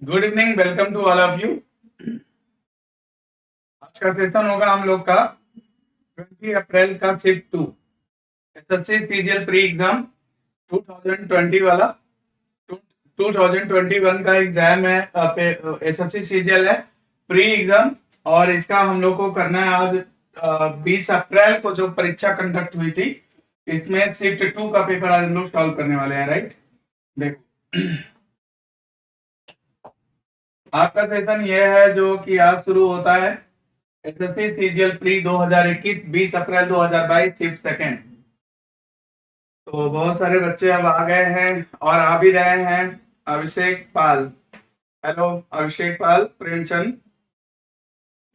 Good evening, welcome to all of you. आज का session होगा हम लोग का 20 अप्रैल का shift 2 SSC CGL pre exam 2020 वाला 2021 का एग्जाम है। एसएससी सीजीएल है प्री एग्जाम, और इसका हम लोग को करना है आज 20 अप्रैल को जो परीक्षा कंडक्ट हुई थी, इसमें शिफ्ट 2 का पेपर आज हम लोग सॉल्व करने वाले हैं। राइट, देखो आपका सेशन ये है जो कि आज शुरू होता है एसएससी सीजीएल प्री 2021 20 अप्रैल 2022 शिफ्ट सेकेंड। तो बहुत सारे बच्चे अब आ गए हैं और आ भी रहे हैं। Abhishek Pal, hello Abhishek Pal, Premchand,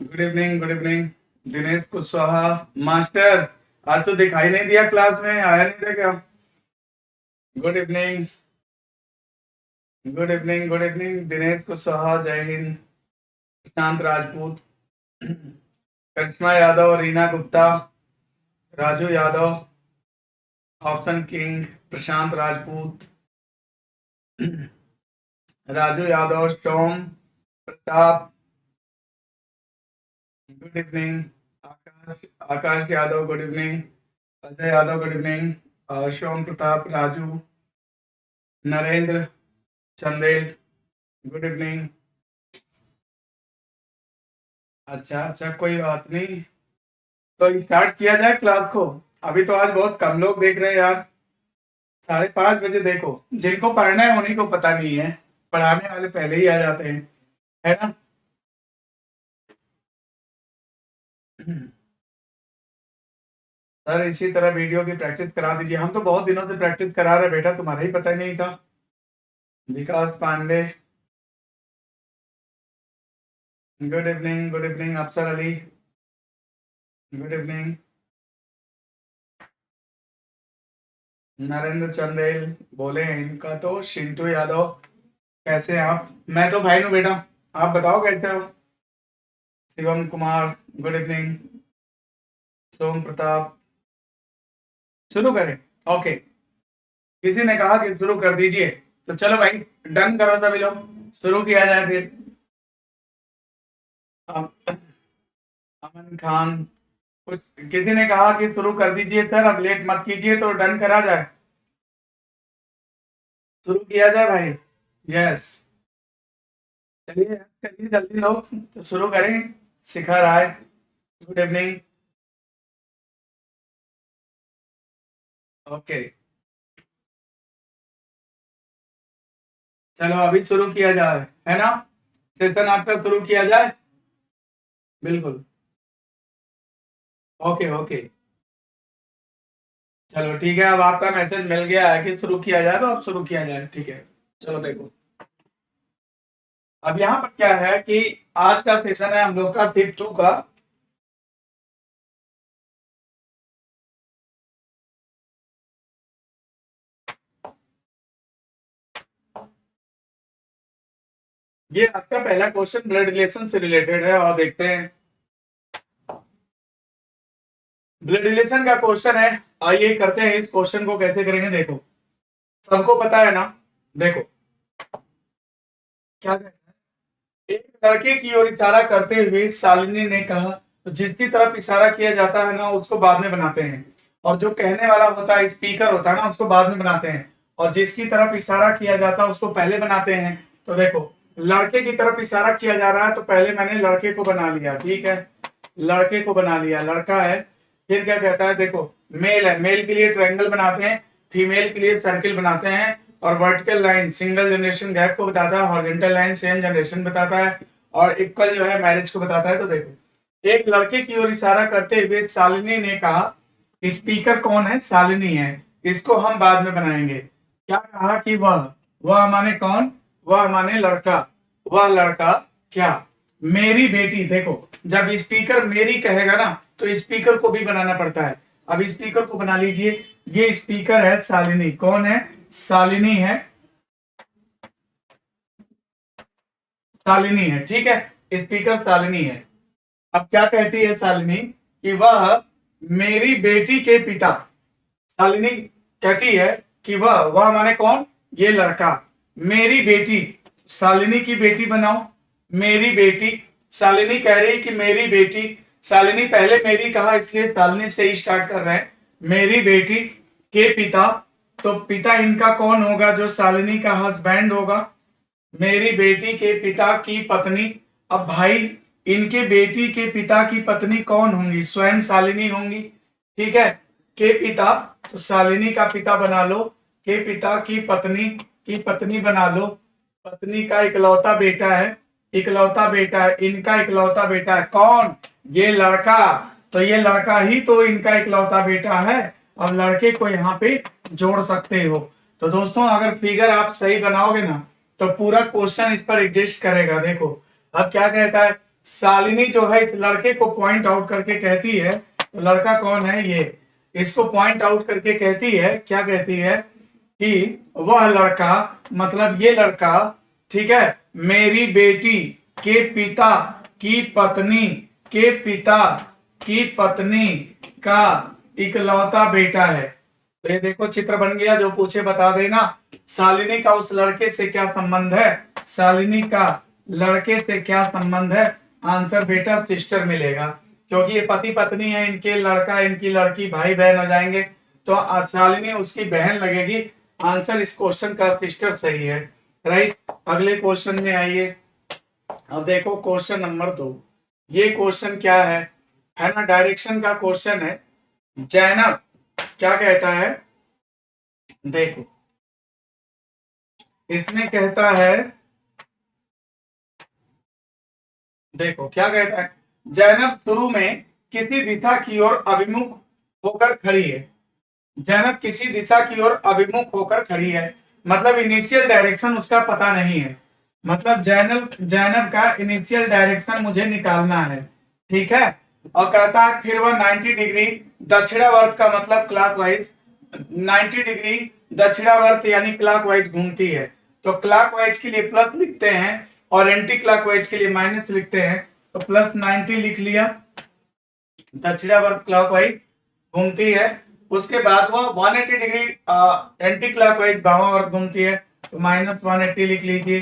good evening, good evening. Dinesh Kushwaha, master आज तो दिखाई नहीं दिया, क्लास में आया नहीं था क्या? Good evening, good evening, good evening Dinesh Kushwaha, जय हिंद। Prashant Rajput, Karishma Yadav, Reena Gupta, Raju Yadav, option king, Prashant Rajput, Raju Yadav, Tom Pratap, good evening. Akash Yadav, good evening. Ajay Yadav, good evening. Som Pratap, Raju, Narendra Chandel, good evening. अच्छा, कोई बात नहीं, तो स्टार्ट किया जाए क्लास को। अभी तो आज बहुत कम लोग देख रहे हैं यार। 5:30 बजे देखो, जिनको पढ़ना है उन्हीं को पता नहीं है, पढ़ाने वाले पहले ही आ जाते हैं, है ना? सर इसी तरह वीडियो की प्रैक्टिस करा दीजिए। हम तो बहुत दिनों से प्रैक्टिस करा रहे बेटा, तुम्हारा ही पता नहीं था। Vikas Pandey, good evening, good evening. Afsar Ali, good evening. Narendra Chandel बोले हैं इनका तो। शिंटू यादव, कैसे हैं आप? मैं तो भाई हूँ बेटा, आप बताओ कैसे हो? Shivam Kumar, good evening. सोम प्रताप, शुरू करें? ओके, किसी ने कहा कि शुरू कर दीजिए, तो चलो भाई डन करो सभी लोग, शुरू किया जाए फिर। अमन खान, कुछ किसी ने कहा कि शुरू कर दीजिए सर, अब लेट मत कीजिए, तो डन करा जाए, शुरू किया जाए भाई। यस, चलिए चलिए जल्दी लोग तो शुरू करें। शिखर राय, गुड इवनिंग। ओके, चलो अभी शुरू किया जाए, है ना? सेशन आपका शुरू किया जाए, बिल्कुल। ओके ओके, चलो ठीक है, अब आपका मैसेज मिल गया है कि शुरू किया जाए, तो अब शुरू किया जाए, ठीक है। चलो देखो, अब यहाँ पर क्या है कि आज का सेशन है हम लोग का शिफ्ट 2 का। ये आपका पहला क्वेश्चन ब्लड रिलेशन से रिलेटेड है, और देखते हैं। ब्लड रिलेशन का क्वेश्चन है, आइए करते हैं इस क्वेश्चन को कैसे करेंगे। देखो, सबको पता है ना? देखो क्या कहते हैं, एक लड़के की ओर इशारा करते हुए शालिनी ने कहा, तो जिसकी तरफ इशारा किया जाता है ना, उसको बाद में बनाते हैं, और जो कहने वाला होता है, स्पीकर होता है ना, उसको बाद में बनाते हैं, और जिसकी तरफ इशारा किया जाता है उसको पहले बनाते हैं। तो देखो, लड़के की तरफ इशारा किया जा रहा है, तो पहले मैंने लड़के को बना लिया, ठीक है, लड़के को बना लिया, लड़का है। फिर क्या कहता है, देखो मेल है, मेल के लिए ट्रायंगल बनाते हैं, फीमेल के लिए सर्किल बनाते हैं, और vertical line single generation gap को बताता है, हॉरिजॉन्टल लाइन सेम जनरेशन बताता है, और इक्वल जो है मैरिज को बताता है। तो देखो, एक लड़के की ओर इशारा करते हुए शालिनी ने कहा, स्पीकर कौन है? शालिनी है, इसको हम बाद में बनाएंगे। क्या कहा कि वह माने कौन? वह माने लड़का, वह लड़का क्या? मेरी बेटी। देखो, जब स्पीकर मेरी कहेगा ना, तो स्पीकर को भी बनाना पड़ता है। अब स्पीकर को बना लीजिए, ये स्पीकर है शालिनी। कौन है? शालिनी है, शालिनी है, ठीक है, स्पीकर शालिनी है। अब क्या कहती है शालिनी कि वह मेरी बेटी के पिता। शालिनी कहती है कि वह माने कौन? ये लड़का, मेरी बेटी शालिनी की बेटी बनाओ, मेरी बेटी। शालिनी कह रही कि मेरी बेटी, शालिनी पहले मेरी कहा इसलिए शालिनी से ही स्टार्ट कर रहे हैं। मेरी बेटी के पिता, तो पिता इनका कौन होगा? जो शालिनी का हस्बैंड होगा। मेरी बेटी के पिता की पत्नी, अब भाई इनके बेटी के पिता की पत्नी कौन होंगी? स्वयं शालिनी होंगी। ठीक है, के पिता, तो शालिनी का पिता बना लो, के पिता की पत्नी बना लो। पत्नी का इकलौता बेटा है, इकलौता बेटा है, इनका इकलौता बेटा है कौन? ये लड़का। तो ये लड़का ही तो इनका इकलौता बेटा है। अब लड़के को यहाँ पे जोड़ सकते हो। तो दोस्तों अगर फिगर आप सही बनाओगे ना तो पूरा क्वेश्चन इस पर एग्जिस्ट करेगा। देखो अब क्या कहता है, शालिनी जो है इस लड़के को पॉइंट आउट करके कहती है, तो लड़का कौन है? ये इसको पॉइंट आउट करके कहती है, क्या कहती है कि वह लड़का, मतलब ये लड़का, ठीक है, मेरी बेटी के पिता की पत्नी, के पिता की पत्नी का इकलौता बेटा है। तो ये देखो चित्र बन गया, जो पूछे बता देना। शालिनी का उस लड़के से क्या संबंध है? शालिनी का लड़के से क्या संबंध है? आंसर बेटा सिस्टर मिलेगा, क्योंकि ये पति पत्नी है, इनके लड़का इनकी लड़की भाई बहन हो जाएंगे, तो शालिनी उसकी बहन लगेगी। आंसर इस क्वेश्चन का सिस्टर सही है, राइट। अगले क्वेश्चन में आइए। अब देखो क्वेश्चन नंबर 2। ये क्वेश्चन क्या है ना, डायरेक्शन का क्वेश्चन है। जैनब क्या कहता है, देखो इसमें कहता है, देखो क्या कहता है, जैनब शुरू में किसी दिशा की ओर अभिमुख होकर खड़ी है। जैनब किसी दिशा की ओर अभिमुख होकर खड़ी है, मतलब इनिशियल डायरेक्शन उसका पता नहीं है। मतलब जैनब का इनिशियल डायरेक्शन मुझे निकालना है, ठीक है। और कहता है फिर वह 90 डिग्री दक्षिणावर्त का मतलब क्लॉकवाइज, 90 डिग्री दक्षिणावर्त यानी क्लॉकवाइज घूमती है। तो क्लॉकवाइज के लिए प्लस लिखते हैं और एंटी क्लॉकवाइज के लिए माइनस लिखते हैं। तो प्लस 90 लिख लिया, दक्षिणावर्त क्लॉकवाइज घूमती है। उसके बाद वह 180 डिग्री एंटी क्लॉकवाइज वामावर्त घूमती है, तो माइनस 180 लिख लीजिए,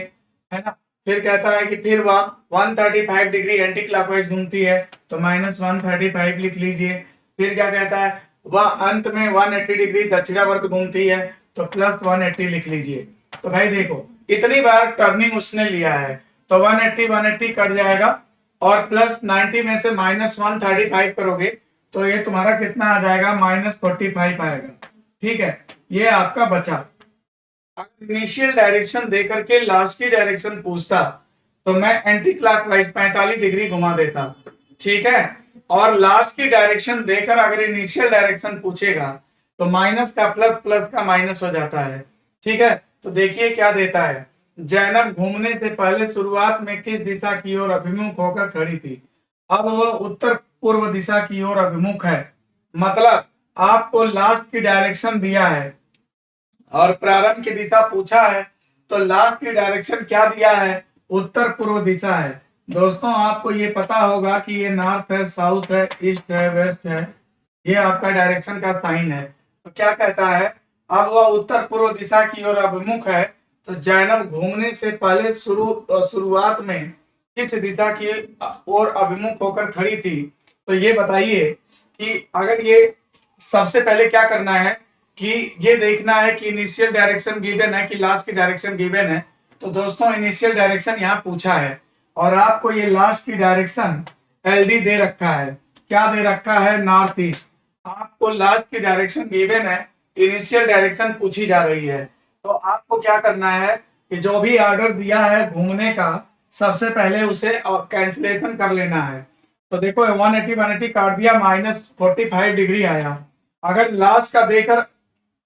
है ना। फिर कहता है कि फिर वह 135 डिग्री एंटी क्लॉकवाइज घूमती है, तो माइनस 135 लिख लीजिए। फिर क्या कहता है, वह अंत में 180 डिग्री दक्षिणावर्त घूमती है, तो प्लस 180 लिख लीजिए। तो भाई देखो इतनी बार टर्निंग उसने लिया है, तो 180 कट जाएगा और प्लस 90 में से माइनस 135 करोगे तो ये तुम्हारा कितना आ जाएगा, -45 आएगा। ठीक है, ये आपका बचा। अगर इनिशियल डायरेक्शन देकर के लास्ट की डायरेक्शन पूछता तो मैं एंटी क्लॉकवाइज 45 डिग्री घुमा देता, ठीक है। और लास्ट की डायरेक्शन देकर अगर इनिशियल डायरेक्शन पूछेगा तो माइनस का प्लस, प्लस का माइनस हो जाता है, ठीक है। तो देखिए क्या देता है, जैनब घूमने से पहले शुरुआत में किस दिशा की ओर अभिमुख होकर खड़ी थी। अब वह उत्तर पूर्व दिशा की ओर अभिमुख है, मतलब आपको लास्ट की डायरेक्शन दिया है और प्रारंभ की दिशा पूछा है, तो लास्ट की डायरेक्शन क्या दिया है, उत्तर पूर्व दिशा है। दोस्तों आपको ये पता होगा कि ये नॉर्थ है, साउथ है, ईस्ट है, वेस्ट है, ये आपका डायरेक्शन का साइन है। तो क्या कहता है, अब वह उत्तर पूर्व दिशा की ओर अभिमुख है, तो जैनब घूमने से पहले शुरुआत में किस दिशा की ओर अभिमुख होकर खड़ी थी। तो ये बताइए कि अगर ये सबसे पहले क्या करना है कि ये देखना है कि इनिशियल डायरेक्शन गिवन है कि लास्ट की डायरेक्शन गिवन है। तो दोस्तों इनिशियल डायरेक्शन यहाँ पूछा है और आपको ये लास्ट की डायरेक्शन एलडी दे रखा है, क्या दे रखा है, नॉर्थ ईस्ट। आपको लास्ट की डायरेक्शन गिवन है, इनिशियल डायरेक्शन पूछी जा रही है, तो आपको क्या करना है कि जो भी ऑर्डर दिया है घूमने का सबसे पहले उसे कैंसिलेशन कर लेना है। तो देखो 180 काट दिया, -45 डिग्री आया। अगर लास्ट का देकर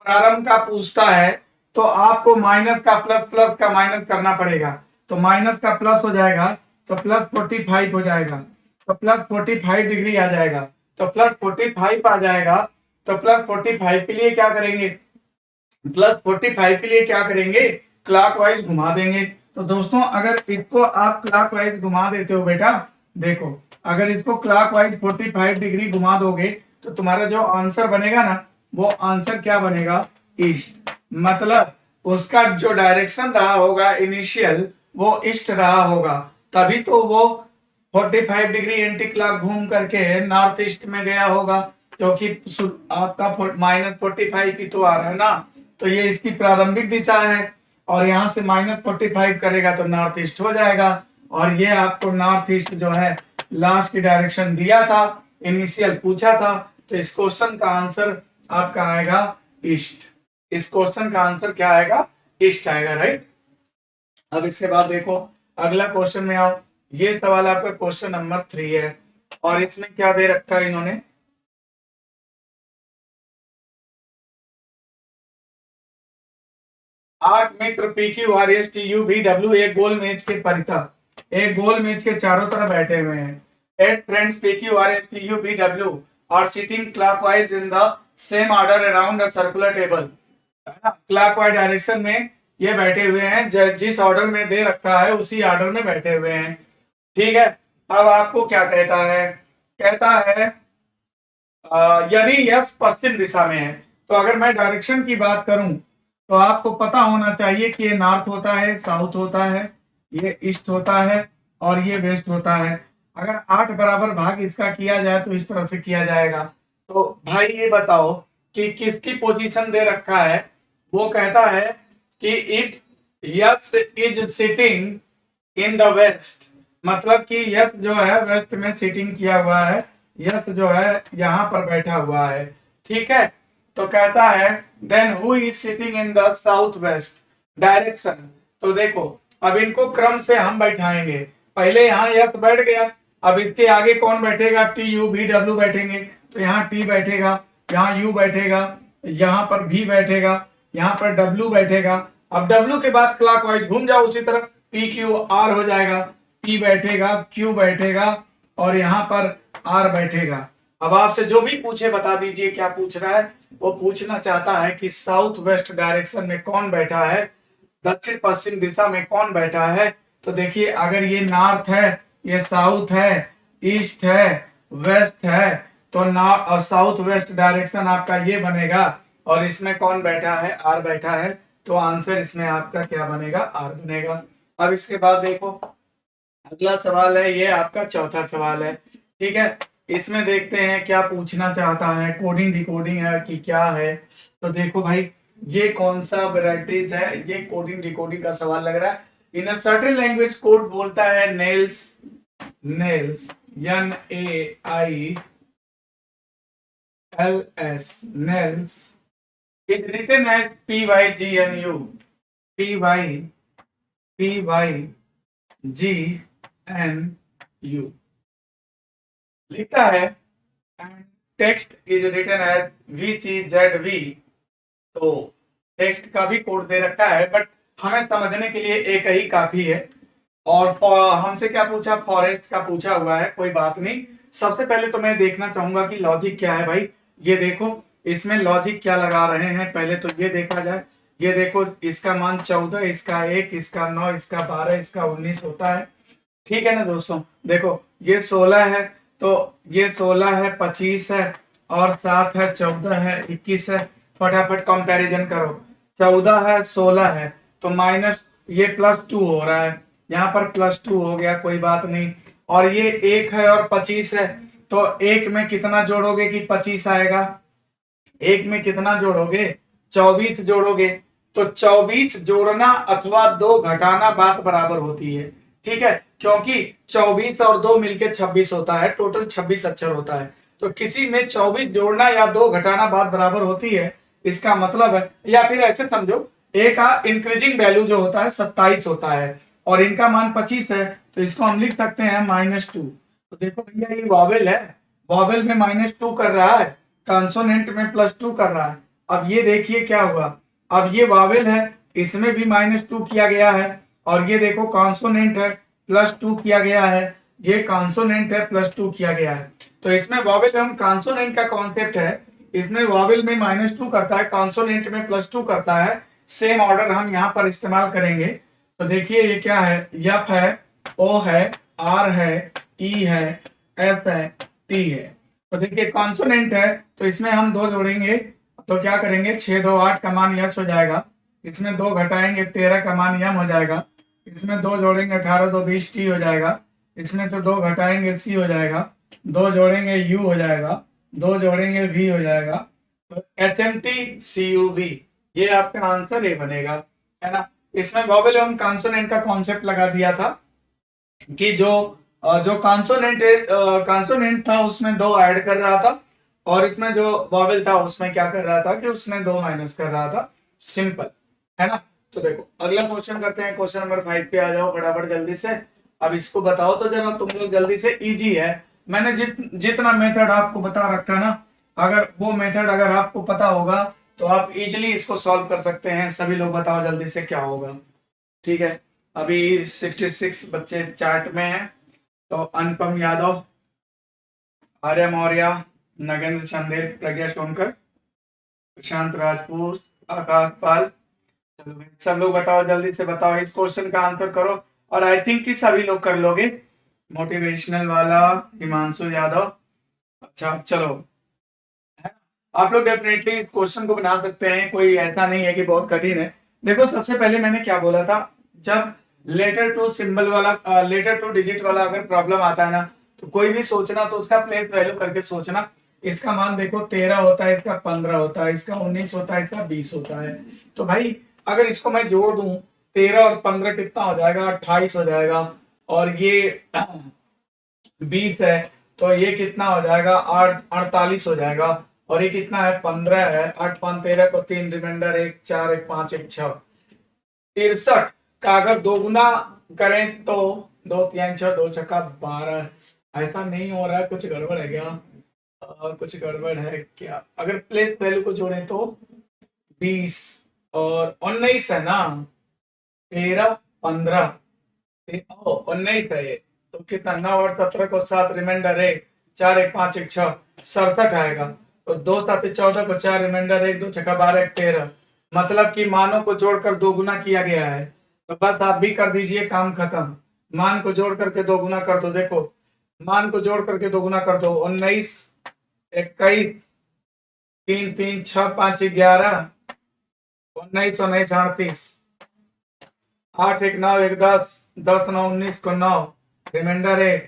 प्रारंभ का पूछता है तो आपको माइनस का प्लस, प्लस का माइनस करना पड़ेगा। तो माइनस का प्लस हो जाएगा तो +45 हो जाएगा, तो +45 डिग्री आ जाएगा। तो +45 आ जाएगा, तो +45 के लिए क्या करेंगे, +45 के लिए क्या करेंगे, क्लॉकवाइज घुमा देंगे। तो दोस्तों अगर इसको आप क्लॉकवाइज घुमा देते हो बेटा, देखो अगर इसको क्लॉकवाइज 45 डिग्री घुमा दोगे तो तुम्हारा जो आंसर बनेगा ना, वो आंसर क्या बनेगा, ईस्ट। मतलब उसका जो डायरेक्शन रहा होगा इनिशियल वो ईस्ट रहा होगा, तभी तो वो 45 डिग्री एंटी क्लॉक घूम करके नॉर्थ ईस्ट में गया होगा, क्योंकि आपका -45 की तो आ रहा है ना, तो ये इसकी प्रारंभिक दिशा है, और यहाँ से -45 करेगा तो नॉर्थ ईस्ट हो जाएगा। और ये आपको नॉर्थ ईस्ट जो है लास्ट की डायरेक्शन दिया था, इनिशियल पूछा था, तो इस क्वेश्चन का आंसर आपका आएगा ईस्ट। इस क्वेश्चन का आंसर क्या आएगा? ईस्ट आएगा, राइट। अब इसके बाद देखो अगला क्वेश्चन में आओ। ये सवाल आपका क्वेश्चन नंबर 3 है, और इसमें क्या दे रखा है इन्होंने? आठ मित्र PQ RS TU VW एक गोल मेज के परितः, एक गोल मेज के चारों तरफ बैठे हुए हैं। 8 friends PQ RS TU VW are sitting clockwise in the same order around a circular table। Clockwise direction में ये बैठे हुए हैं, जिस ऑर्डर में दे रखा है उसी ऑर्डर में बैठे हुए हैं, ठीक है। अब आपको क्या कहता है? कहता है यदि यस पश्चिम दिशा में है, तो अगर मैं डायरेक्शन की बात करूं तो आपको पता होना चाहिए कि ये नॉर्थ होता है, साउथ होता है, ये ईस्ट होता है, और ये वेस्ट होता है। अगर 8 बराबर भाग इसका किया जाए तो इस तरह से किया जाएगा। तो भाई ये बताओ कि किसकी पोजीशन दे रखा है? वो कहता है कि it yes is sitting in the west, मतलब कि यस जो है वेस्ट में सिटिंग किया हुआ है, यस जो है यहाँ पर बैठा हुआ है, ठीक है। तो कहता है then who is sitting in the south west direction. तो देखो अब इनको क्रम से हम बैठाएंगे, पहले यहाँ यस बैठ गया, अब इसके आगे कौन बैठेगा? TU VW बैठेंगे, तो यहाँ T बैठेगा, यहाँ U बैठेगा, यहाँ पर V बैठेगा, यहाँ पर W बैठेगा। अब W के बाद क्लॉकवाइज घूम जाओ उसी तरह, PQR हो जाएगा, P बैठेगा, Q बैठेगा, और यहाँ पर R बैठेगा। अब आपसे जो भी पूछे बता दीजिए क्या पूछ रहा है। वो पूछना चाहता है कि साउथ वेस्ट डायरेक्शन में कौन बैठा है, दक्षिण पश्चिम दिशा में कौन बैठा है। तो देखिए अगर ये नॉर्थ है, ये साउथ है, ईस्ट है, वेस्ट है, तो नॉर्थ और साउथ वेस्ट डायरेक्शन आपका ये बनेगा, और इसमें कौन बैठा है? आर बैठा है, तो आंसर इसमें आपका क्या बनेगा? आर बनेगा। अब इसके बाद देखो अगला सवाल है, ये आपका चौथा सवाल है, ठीक है। इसमें देखते हैं क्या पूछना चाहता है, कोडिंग डिकोडिंग है कि क्या है। तो देखो भाई ये कौन सा वेराइटीज है, ये कोडिंग डिकोडिंग का सवाल लग रहा है। In a certain language code बोलता है nails, nails NAILS, nails is written as PYGNU, PYGNU लिखता है, and text is written as VCZV। तो टेक्स्ट का भी कोड दे रखा है, बट हमें समझने के लिए एक ही काफी है। और हमसे क्या पूछा? फॉरेस्ट का पूछा हुआ है, कोई बात नहीं। सबसे पहले तो मैं देखना चाहूंगा कि लॉजिक क्या है भाई। ये देखो इसमें लॉजिक क्या लगा रहे हैं, पहले तो ये देखा जाए। ये देखो इसका मान 14, इसका 1, इसका 9, इसका 12, इसका 19 होता है, ठीक है ना दोस्तों। देखो ये 16 है, तो ये 16 है, 25 है, और 7 है, 14 है, 21 है। फटाफट कंपैरिजन करो, 14 है, 16 है, तो माइनस ये +2 हो रहा है, यहाँ पर +2 हो गया, कोई बात नहीं। और ये 1 है और 25 है, तो 1 में कितना जोड़ोगे कि 25 आएगा? 1 में कितना जोड़ोगे? 24 जोड़ोगे। तो 24 जोड़ना अथवा 2 घटाना बात बराबर होती है, ठीक है, क्योंकि 24 और 2 मिलके 26 होता है, टोटल 26 अक्षर होता है। तो किसी में 24 जोड़ना या 2 घटाना बात बराबर होती है, इसका मतलब है। या फिर ऐसे समझो, ए का इंक्रीजिंग वैल्यू जो होता है 27 होता है, और इनका मान 25 है, तो इसको हम लिख सकते हैं -2। तो देखो भैया ये वॉवेल है, वॉवेल में -2 कर रहा है, कंसोनेंट में +2 कर रहा है। अब ये देखिए क्या हुआ, अब ये वॉवेल है, इसमें भी -2 किया गया है, और ये देखो कॉन्सोनेंट है, +2 किया गया है, ये कॉन्सोनेंट है, +2 किया गया है। तो इसमें वॉवेल हम कॉन्सोनेंट का कॉन्सेप्ट है, इसमें वॉवेल में -2 करता है, कॉन्सोनेंट में +2 करता है। सेम ऑर्डर हम यहाँ पर इस्तेमाल करेंगे। तो देखिए ये क्या है, F है, O है, R है, E है, S है, T है। तो देखिए कॉन्सोनेंट है, तो इसमें हम 2 जोड़ेंगे, तो क्या करेंगे, 6 2 8 का मान H हो जाएगा, इसमें 2 घटाएंगे 13 का मान M हो जाएगा, इसमें 2 जोड़ेंगे 18, 2 20 टी हो जाएगा। इसमें से 2 घटाएंगे सी हो जाएगा, 2 जोड़ेंगे यू हो जाएगा, 2 जोड़ेंगे वी हो जाएगा, तो H M T C U V, ये आपका आंसर ए बनेगा, है ना। इसमें वॉवेल एवं कॉन्सोनेंट का कॉन्सेप्ट लगा दिया था कि जो कॉन्सोनेंट था उसमें 2 ऐड कर रहा था, और इसमें जो वॉवेल था उसमें क्या कर रहा था कि उसमें 2 माइनस कर रहा था। सिंपल, है ना। तो देखो अगला क्वेश्चन करते हैं, क्वेश्चन नंबर 5 पे आ जाओ फटाफट जल्दी से। अब इसको बताओ तो जरा तुम लोग जल्दी से, इजी है। मैंने जितना मेथड आपको बता रखा ना, अगर वो मेथड अगर आपको पता होगा तो आप इजिली इसको सॉल्व कर सकते हैं। सभी लोग बताओ जल्दी से क्या होगा। ठीक है, अभी 66 बच्चे चैट में हैं। तो अनुपम यादव, आर्य मौर्य, नगेंद्र चंदेल, प्रज्ञा सोनकर, प्रशांत राजपूत, आकाश पाल, चलो भाई सब लोग बताओ जल्दी से, बताओ इस क्वेश्चन का आंसर करो। और आई थिंक कि सभी लोग कर लोगे। मोटिवेशनल वाला हिमांशु यादव, अच्छा चलो, है आप लोग डेफिनेटली इस क्वेश्चन को बना सकते हैं, कोई ऐसा नहीं है कि बहुत कठिन है। देखो सबसे पहले मैंने क्या बोला था, जब लेटर टू सिंबल वाला, लेटर टू डिजिट वाला अगर प्रॉब्लम आता है ना, तो कोई भी सोचना तो उसका प्लेस वैल्यू करके सोचना। इसका मान देखो 13 होता है, इसका 15 होता है, इसका 19 होता है, इसका 20 होता है। तो भाई अगर इसको मैं जोड़ दूं, 13 और 15 कितना हो जाएगा, 28 हो जाएगा। और ये 20 है, तो ये कितना हो जाएगा, 48 हो जाएगा। और ये कितना है, 15 है, 8 5 13 को 3 रिमाइंडर 1 4 1 5 1 6, 63 का अगर दोगुना करें तो 2 3 6 2 छक्का 12। ऐसा नहीं हो रहा है, कुछ गड़बड़ है क्या, कुछ गड़बड़ है क्या। अगर प्लेस वैल्यू को जोड़ें तो 20 और 19 है ना, 13 15 19 है ये, तो कितना 9 और 17 को 7 रिमाइंडर 1 4 1 5 1 6 67 आएगा। तो 2 7 14 को 4 रिमाइंडर 1 2 छक्का 12 1 13, मतलब कि मानों को जोड़कर 2 गुना किया गया है। तो बस आप भी कर दीजिए, काम खत्म। मान को जोड़ करके 2 गुना कर दो, देखो मान को जोड़ करके 2 गुना कर दो, 19 21 3 3 6 5 11 19 19 38 8 1 9 1 10 10 9 19 को 9 रिमाइंडर 1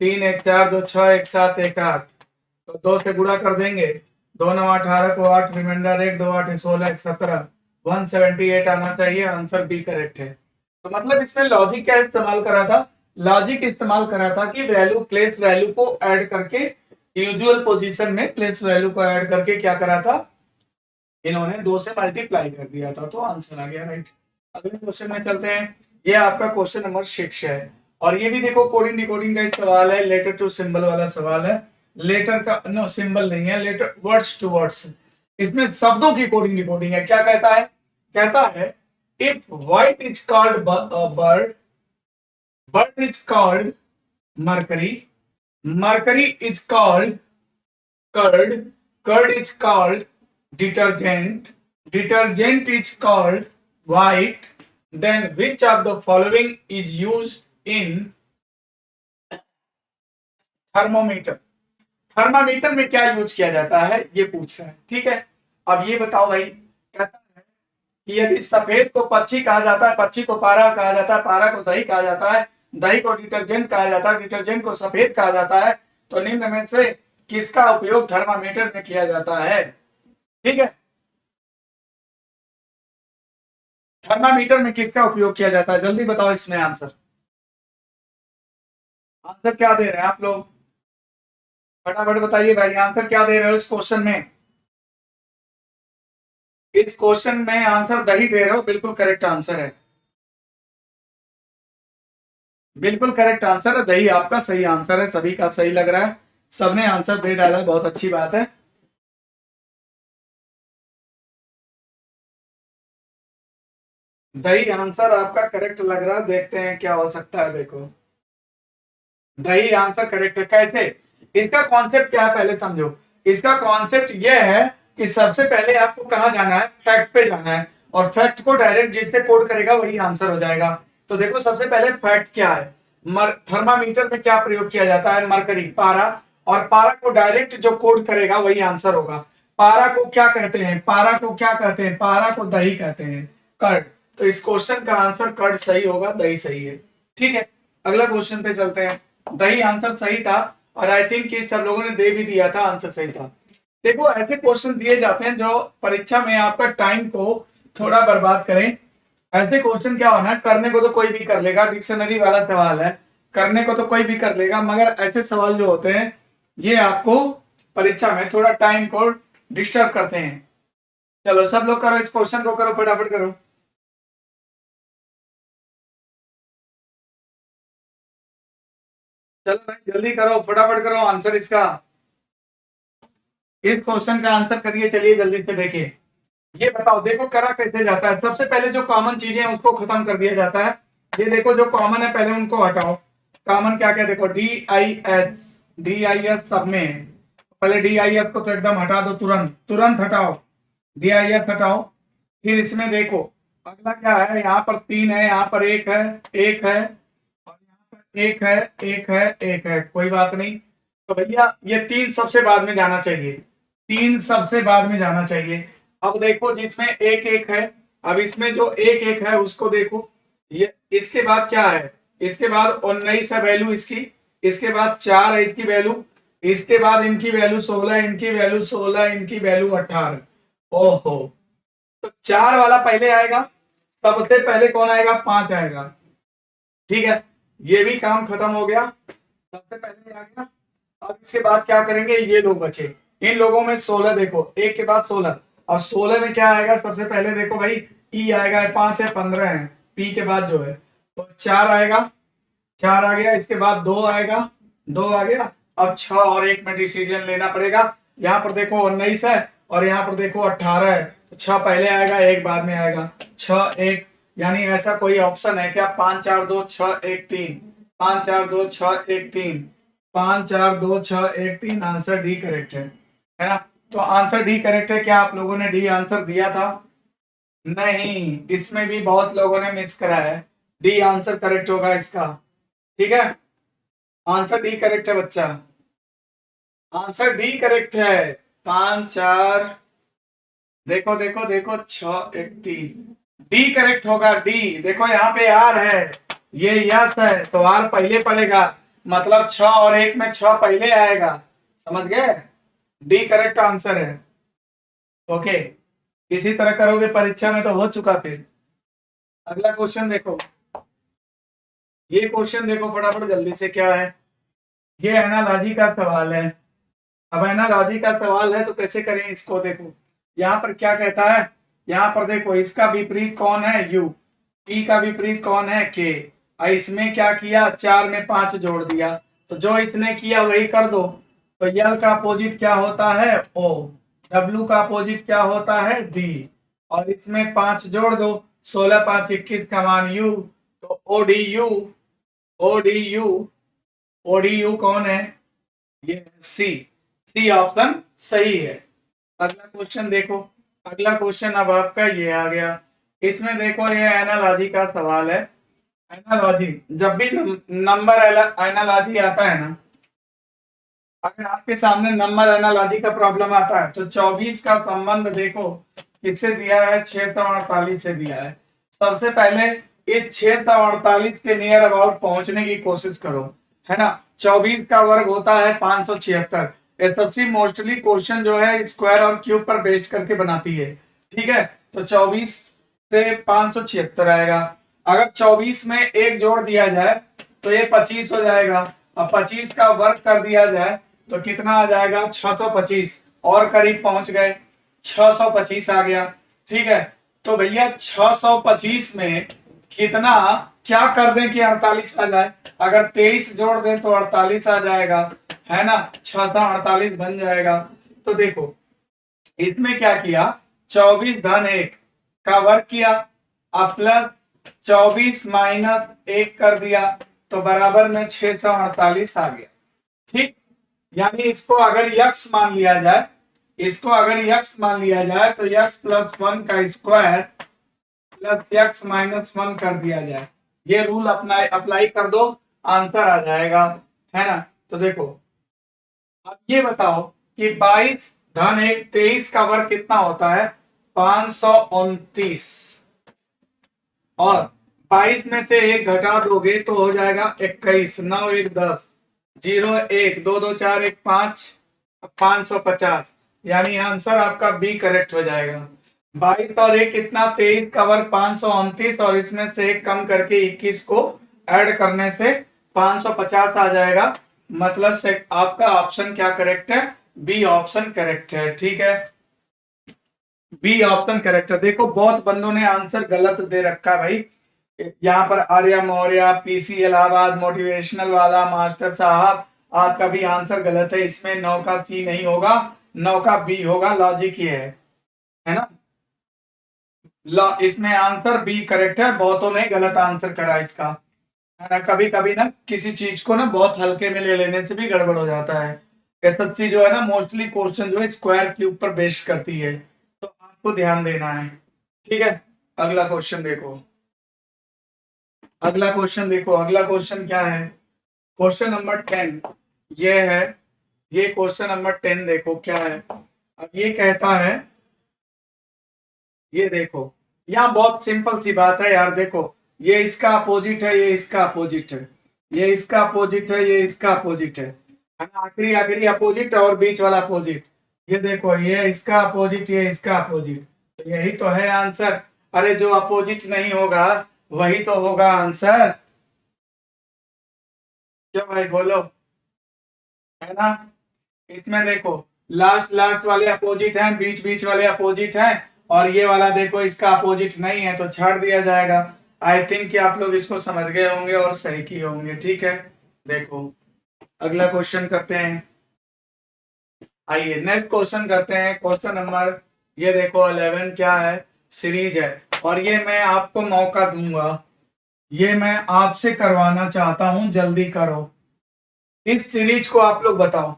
3 1 4 2 6 1 7 1 8, तो 2 से गुणा कर देंगे, 2 9 18 को 8 रिमाइंडर 1 2 8 16 1 17, 178 आना चाहिए, आंसर बी करेक्ट है। तो मतलब इसमें लॉजिक क्या इस्तेमाल करा था, लॉजिक इस्तेमाल करा था कि वैल्यू प्लेस वैल्यू को ऐड करके, यूजुअल पोजीशन में प्लेस वैल्यू को ऐड करके क्या करा था, इन्होंने 2 से मल्टीप्लाई कर दिया था, तो आंसर आ गया राइट। अगले क्वेश्चन में चलते हैं, ये आपका क्वेश्चन नंबर 6 है। और ये भी देखो कोडिंग डिकोडिंग का सवाल है, लेटर टू सिंबल वाला सवाल है। लेटर का नो सिंबल नहीं है, लेटर वर्ड्स टू वर्ड्स, इसमें शब्दों की कोडिंग डिकोडिंग है। क्या कहता है, कहता है if white is called bird, bird is called mercury, mercury is called curd, curd is called detergent, detergent is called white, then which of the following is used in thermometer, thermometer में क्या use किया जाता है ये पूछ रहा है। ठीक है, अब ये बताओ भाई, कहता है कि यदि सफेद को पक्षी कहा जाता है, पक्षी को पारा कहा जाता है, पारा को दही कहा जाता है, दही को डिटर्जेंट कहा जाता है, डिटर्जेंट को सफेद कहा जाता है, तो निम्न में से किसका उपयोग थर्मामीटर में किया जाता है। ठीक है, थर्मामीटर में किसका उपयोग किया जाता है, जल्दी बताओ इसमें आंसर, आंसर क्या दे रहे हैं आप लोग, फटाफट बताइए भाई, आंसर क्या दे रहे हो इस क्वेश्चन में। इस क्वेश्चन में आंसर दही दे रहे हो, बिल्कुल करेक्ट आंसर है, बिल्कुल करेक्ट आंसर है, दही आपका सही आंसर है, सभी का सही लग रहा है, सबने आंसर दे डाला है, बहुत अच्छी बात है। दही आंसर आपका करेक्ट लग रहा है, देखते हैं क्या हो सकता है। देखो दही आंसर करेक्ट है, कैसे, इसका कॉन्सेप्ट क्या है पहले समझो। इसका कॉन्सेप्ट यह है कि सबसे पहले आपको कहां जाना है, फैक्ट पे जाना है, और फैक्ट को डायरेक्ट जिससे कोड करेगा वही आंसर हो जाएगा। तो देखो सबसे पहले फैक्ट क्या है, थर्मामीटर में क्या प्रयोग किया जाता है, मरकरी पारा, और पारा को डायरेक्ट जो कोड करेगा वही आंसर होगा। पारा को क्या कहते हैं, पारा को क्या कहते हैं, पारा को दही कहते हैं, कर्ड। तो इस क्वेश्चन का आंसर कर्ड सही होगा, दही सही है। ठीक है, अगला क्वेश्चन पे चलते हैं। दही आंसर सही था और आई थिंक कि सब लोगों ने दे भी दिया था, आंसर सही था। देखो ऐसे क्वेश्चन दिए जाते हैं जो परीक्षा में आपका टाइम को थोड़ा बर्बाद करें। ऐसे क्वेश्चन क्या होना है, करने को तो कोई भी कर लेगा, डिक्शनरी वाला सवाल है, करने को तो कोई भी कर लेगा, मगर ऐसे सवाल जो होते हैं ये आपको परीक्षा में थोड़ा टाइम को डिस्टर्ब करते हैं। चलो सब लोग करो, इस क्वेश्चन को करो, फटाफट करो। चलो भाई जल्दी करो, फटाफट करो आंसर इसका। इस क्वेश्चन का आंसर करिए, चलिए जल्दी से देखिए। ये बताओ, देखो करा कैसे जाता है। सबसे पहले जो कॉमन चीजें हैं उसको खत्म कर दिया जाता है। ये देखो जो कॉमन है पहले उनको हटाओ। कॉमन क्या क्या, देखो डी आई एस सब में है। पहले डी आई एस को तो एकदम हटा दो, तुरंत तुरंत हटाओ, डी आई एस हटाओ। फिर इसमें देखो अगला क्या है, यहाँ पर 3 है, यहाँ पर एक है, एक है, और यहाँ पर एक है, एक है, एक है, कोई बात नहीं। तो भैया ये 3 सबसे बाद में जाना चाहिए, 3 सबसे बाद में जाना चाहिए। अब देखो जिसमें एक एक है, अब इसमें जो एक एक है उसको देखो, ये इसके बाद क्या है, इसके बाद 19 है वैल्यू इसकी, इसके बाद 4 है इसकी वैल्यू, इसके बाद इनकी वैल्यू 16, इनकी वैल्यू 16, इनकी वैल्यू 18। ओहो, तो 4 वाला पहले आएगा, सबसे पहले कौन आएगा, 5 आएगा। ठीक है, ये भी काम खत्म हो गया, सबसे पहले आ गया। अब इसके बाद क्या करेंगे, ये लोग बचे, इन लोगों में 16, देखो एक के बाद 16, और 16 में क्या आएगा, सबसे पहले देखो भाई ई आएगा, 5 है, 15 है, पी के बाद जो है तो 4 आएगा, 4 आ गया, इसके बाद 2 आएगा, 2 आ गया। अब 6 और 1 में डिसीजन लेना पड़ेगा। यहाँ पर देखो 19 है और यहाँ पर देखो 18 है, तो 6 पहले आएगा, 1 बाद में आएगा, 6 1, यानी ऐसा कोई ऑप्शन है क्या, 5 4 2 6 1 3, 5 4 2 6 1 3, 5 4 2 6 1 3, आंसर डी करेक्ट है ना। तो आंसर डी करेक्ट है। क्या आप लोगों ने डी आंसर दिया था? नहीं, इसमें भी बहुत लोगों ने मिस करा है। डी आंसर करेक्ट होगा इसका। ठीक है, आंसर डी करेक्ट है बच्चा, आंसर डी करेक्ट है। 5 4, देखो देखो देखो, 6 1 3, डी करेक्ट होगा, डी। देखो यहाँ पे आर है, ये यस है, तो आर पहले पड़ेगा, मतलब 6 और 1 में 6 पहले आएगा, समझ गए, डी करेक्ट आंसर है। ओके, इसी तरह करोगे परीक्षा में तो हो चुका। फिर अगला क्वेश्चन देखो, ये क्वेश्चन देखो फटाफट जल्दी से, क्या है, ये एनालॉजी का सवाल है। अब एनालॉजी का सवाल है तो कैसे करें इसको, देखो यहाँ पर क्या कहता है, यहाँ पर देखो इसका विपरीत कौन है, यू, पी का विपरीत कौन है, के, और इसमें क्या किया, 4 में 5 जोड़ दिया, तो जो इसने किया वही कर दो। तो यल का अपोजिट क्या होता है, ओ, डब्ल्यू का अपोजिट क्या होता है, डी, और इसमें 5 जोड़ दो, 16 5 21 का मान यू, तो O D U, O D U, O D U कौन है, ये सी, सी ऑप्शन सही है। अगला क्वेश्चन देखो, अगला क्वेश्चन अब आपका ये आ गया, इसमें देखो ये एनालॉजी का सवाल है। एनालॉजी, जब भी नंबर एनालॉजी आता है ना, अगर आपके सामने नंबर एनालॉजी का प्रॉब्लम आता है तो 24 का संबंध देखो किससे दिया है, 648 से दिया है। सबसे पहले इस 648 के नियर अबाउट पहुंचने की कोशिश करो, है ना। 24 का वर्ग होता है 576। एसएससी मोस्टली क्वेश्चन जो है स्क्वायर और क्यूब पर बेस्ड करके बनाती है। ठीक है, तो 24 से 576 आएगा। अगर 24 में एक जोड़ दिया जाए तो ये 25 हो जाएगा, और 25 का वर्ग कर दिया जाए तो कितना आ जाएगा, 625, और करीब पहुंच गए, 625 आ गया। ठीक है, तो भैया 625 में कितना, क्या कर दें कि 48 आ जाए, अगर 23 जोड़ दें तो 48 आ जाएगा, है ना, 648 बन जाएगा। तो देखो इसमें क्या किया, 24 धन 1 का वर्ग किया, अब प्लस 24 माइनस 1 कर दिया, तो बराबर में 648 आ गया। ठीक, यानी इसको अगर यक्स मान लिया जाए, इसको अगर यक्स मान लिया जाए तो यक्स प्लस 1 का स्क्वायर प्लस यक्स माइनस 1 कर दिया जाए, ये रूल अपना अप्लाई कर दो, आंसर आ जाएगा, है ना। तो देखो अब ये बताओ कि 22 धन 1 23 का वर्ग कितना होता है, 529। और 22 में से 1 घटा दोगे तो हो जाएगा 21, 9 1 10, 0 1 2 2 4 1 5, 550, यानी आंसर आपका बी करेक्ट हो जाएगा। 22 और 1 कितना, 23 कवर 529, और इसमें से 1 कम करके 21 को ऐड करने से 550 आ जाएगा। मतलब से आपका ऑप्शन क्या करेक्ट है, बी ऑप्शन करेक्ट है। ठीक है, बी ऑप्शन करेक्ट है। देखो बहुत बंदों ने आंसर गलत दे रखा है भाई, यहाँ पर आर्या मौर्य, पीसी इलाहाबाद, मोटिवेशनल वाला, मास्टर साहब, आपका भी आंसर गलत है। इसमें 9 का सी नहीं होगा, 9 का बी होगा, लॉजिक ये है ना। इसमें आंसर बी करेक्ट है, बहुतों ने गलत आंसर करा इसका, है ना। कभी कभी ना किसी चीज को ना बहुत हल्के में ले लेने से भी गड़बड़ हो जाता है। एसएससी जो है ना मोस्टली क्वेश्चन जो है स्क्वायर के ऊपर बेस्ड करती है, तो आपको ध्यान देना है। ठीक है, अगला क्वेश्चन देखो, अगला क्वेश्चन देखो, अगला क्वेश्चन क्या है, क्वेश्चन नंबर 10 ये है। ये क्वेश्चन नंबर 10 देखो क्या है। अब ये कहता है, ये देखो यहाँ बहुत सिंपल सी बात है यार। देखो ये इसका अपोजिट है, ये इसका अपोजिट है, ये इसका अपोजिट है, ये इसका अपोजिट है ना। आखिरी आखिरी अपोजिट और बीच वाला अपोजिट। ये देखो ये इसका अपोजिट, ये इसका अपोजिट, तो यही तो है आंसर। अरे जो अपोजिट नहीं होगा वही तो होगा आंसर। क्या भाई बोलो, है ना। इसमें देखो लास्ट लास्ट वाले अपोजिट हैं, बीच बीच वाले अपोजिट हैं, और ये वाला देखो इसका अपोजिट नहीं है तो छाड़ दिया जाएगा। आई थिंक कि आप लोग इसको समझ गए होंगे और सही किए होंगे। ठीक है, देखो अगला क्वेश्चन करते हैं। आइए नेक्स्ट क्वेश्चन करते हैं, क्वेश्चन नंबर ये देखो 11 क्या है, सीरीज है, और ये मैं आपको मौका दूंगा, ये मैं आपसे करवाना चाहता हूं, जल्दी करो इस सीरीज को, आप लोग बताओ।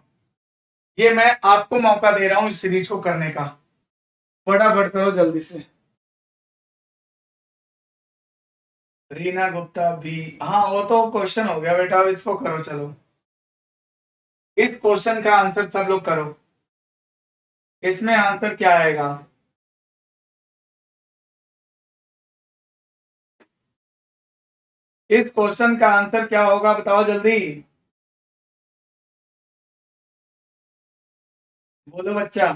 ये मैं आपको मौका दे रहा हूं इस सीरीज को करने का, फटाफट करो जल्दी से। रीना गुप्ता भी, हाँ वो तो क्वेश्चन हो गया बेटा, अब इसको करो चलो। इस क्वेश्चन का आंसर सब लोग करो, इसमें आंसर क्या आएगा। इस क्वेश्चन का आंसर क्या होगा बताओ जल्दी, बोलो बच्चा।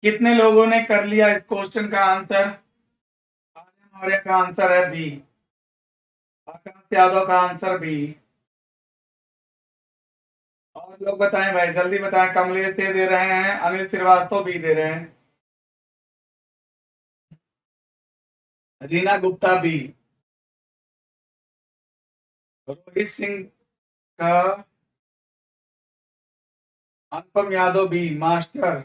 कितने लोगों ने कर लिया इस क्वेश्चन का आंसर। आर्यन मौर्य का आंसर है बी, आकाश यादव का आंसर बी। और लोग बताएं भाई, जल्दी बताएं। कमलेश ये दे रहे हैं, अनिल श्रीवास्तव भी दे रहे हैं, रीना गुप्ता बी, रोहित सिंह का, अनुपम यादव बी, मास्टर।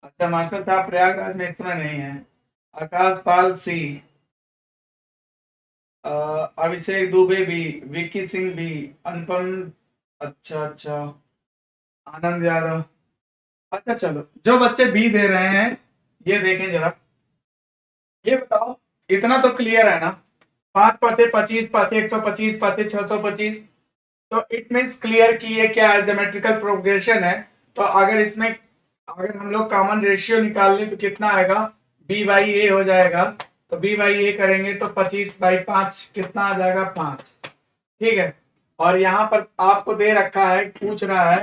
अच्छा मास्टर साहब प्रयागराज में इस समय नहीं है। आकाश पाल सी, अभिषेक दुबे भी, विक्की सिंह भी, अनुपम, अच्छा अच्छा, आनंद यादव। अच्छा चलो, जो बच्चे बी दे रहे हैं ये देखें जरा, ये बताओ, इतना तो क्लियर है ना, 5 पाँचे 25, पाँचे 125, पाँचे 625, तो इट मीन्स क्लियर कि ये क्या है, ज्योमेट्रिकल प्रोग्रेशन है। तो अगर इसमें अगर हम लोग कॉमन रेशियो निकाल लें तो कितना आएगा, बी बाई ए हो जाएगा। तो बी बाई ए करेंगे तो 25/5 कितना आ जाएगा, 5। ठीक है, और यहाँ पर आपको दे रखा है, पूछ रहा है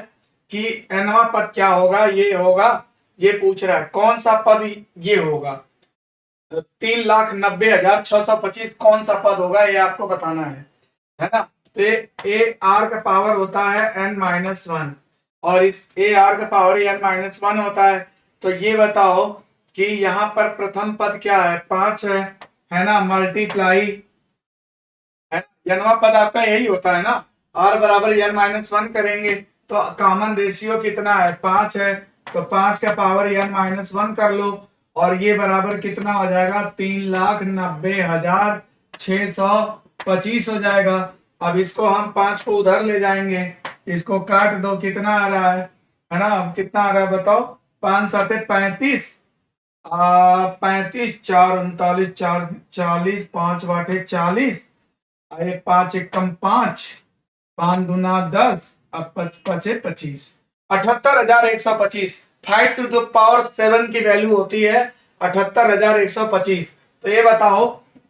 कि nवां पद क्या होगा, ये होगा, ये पूछ रहा है कौन सा पद ये होगा। 3,90,625 कौन सा पद होगा ये आपको बताना है ना। तो ए आर का पावर होता है n-1, और इस ए आर का पावर n-1 होता है। तो ये बताओ कि यहाँ पर प्रथम पद क्या है, 5 है ना, मल्टीप्लाई nवां पद आपका यही होता है ना, r बराबर n-1 करेंगे तो कॉमन रेशियो कितना है, 5 है, तो 5 का पावर n-1 कर लो, और ये बराबर कितना हो जाएगा, 3,90,625 हो जाएगा। अब इसको हम 5 को उधर ले जाएंगे, इसको काट दो, कितना आ रहा है ना, कितना आ रहा है बताओ, 5 7 35, 35 4 39 4 40, 5 बाटे 40, अरे 5 एकम 5, 5 दूना 10, अब 5 5 25, 78,125। 5 टू द पावर 7 की वैल्यू होती है 78,125। तो ये बताओ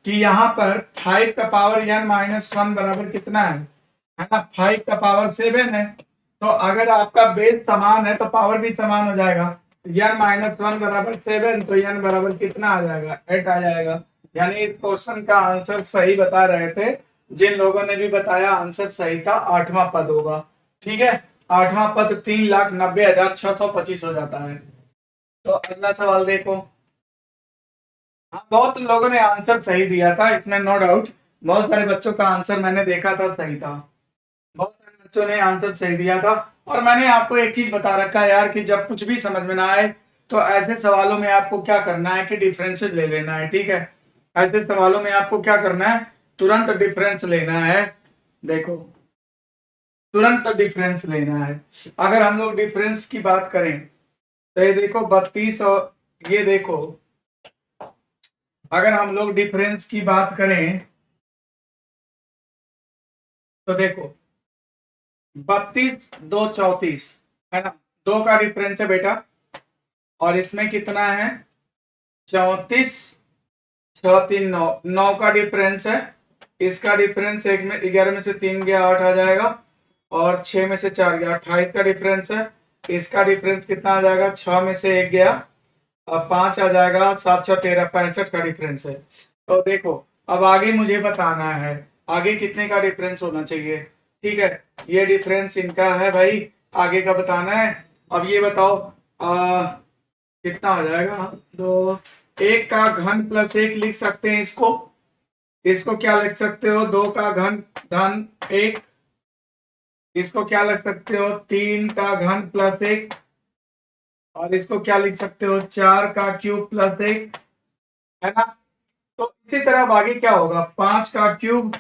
कि यहाँ पर 5 का पावर n माइनस 1 बराबर कितना है ना, 5 का पावर 7 है। तो अगर आपका बेस समान है तो पावर भी समान हो जाएगा। n माइनस 1 बराबर 7, तो n बराबर कितना आ जाएगा, 8 आ जाएगा। यानी इस क्वेश्चन का आंसर सही बता रहे थे जिन लोगों ने भी बताया, आंसर सही था, 8वां पद होगा। ठीक है, 8वां पद 3,90,625 हो जाता है। तो अगला सवाल देखो। हाँ, बहुत लोगों ने आंसर सही दिया था, इसमें नो डाउट। बहुत सारे बच्चों का आंसर मैंने देखा था सही था, बहुत सारे बच्चों ने आंसर सही दिया था। और मैंने आपको एक चीज बता रखा है यार, कि जब कुछ भी समझ में ना आए तो ऐसे सवालों में आपको क्या करना है कि डिफरेंस ले लेना है। ठीक है, ऐसे सवालों में आपको क्या करना है, तुरंत डिफरेंस लेना है। देखो, तुरंत डिफरेंस लेना है। अगर हम लोग डिफरेंस की बात करें तो ये देखो 32 और ये देखो, अगर हम लोग डिफरेंस की बात करें तो देखो 32 2 34 है ना, 2 का डिफरेंस है बेटा। और इसमें कितना है 34, 6 3 9, 9 का डिफरेंस है। इसका डिफरेंस 1 में 11 में से 3 गया 8 आ जाएगा, और 6 में से 4 गया 28 का डिफरेंस है। इसका डिफरेंस कितना आ जाएगा, 6 में से 1 गया, अब 5 आ जाएगा, 7 6 13 65 का डिफरेंस है। तो देखो अब आगे मुझे बताना है आगे कितने का डिफरेंस होना चाहिए। ठीक है, ये डिफरेंस इनका है भाई, आगे का बताना है। अब ये बताओ कितना हो जाएगा, तो 1 का घन प्लस 1 लिख सकते हैं इसको। इसको क्या लिख सकते हो, 2 का घन धन 1। इसको क्या लिख सकते हो, 3 का घन प्लस 1। और इसको क्या लिख सकते हो, 4 का क्यूब प्लस 1, है ना। तो इसी तरह अब आगे क्या होगा, 5 का क्यूब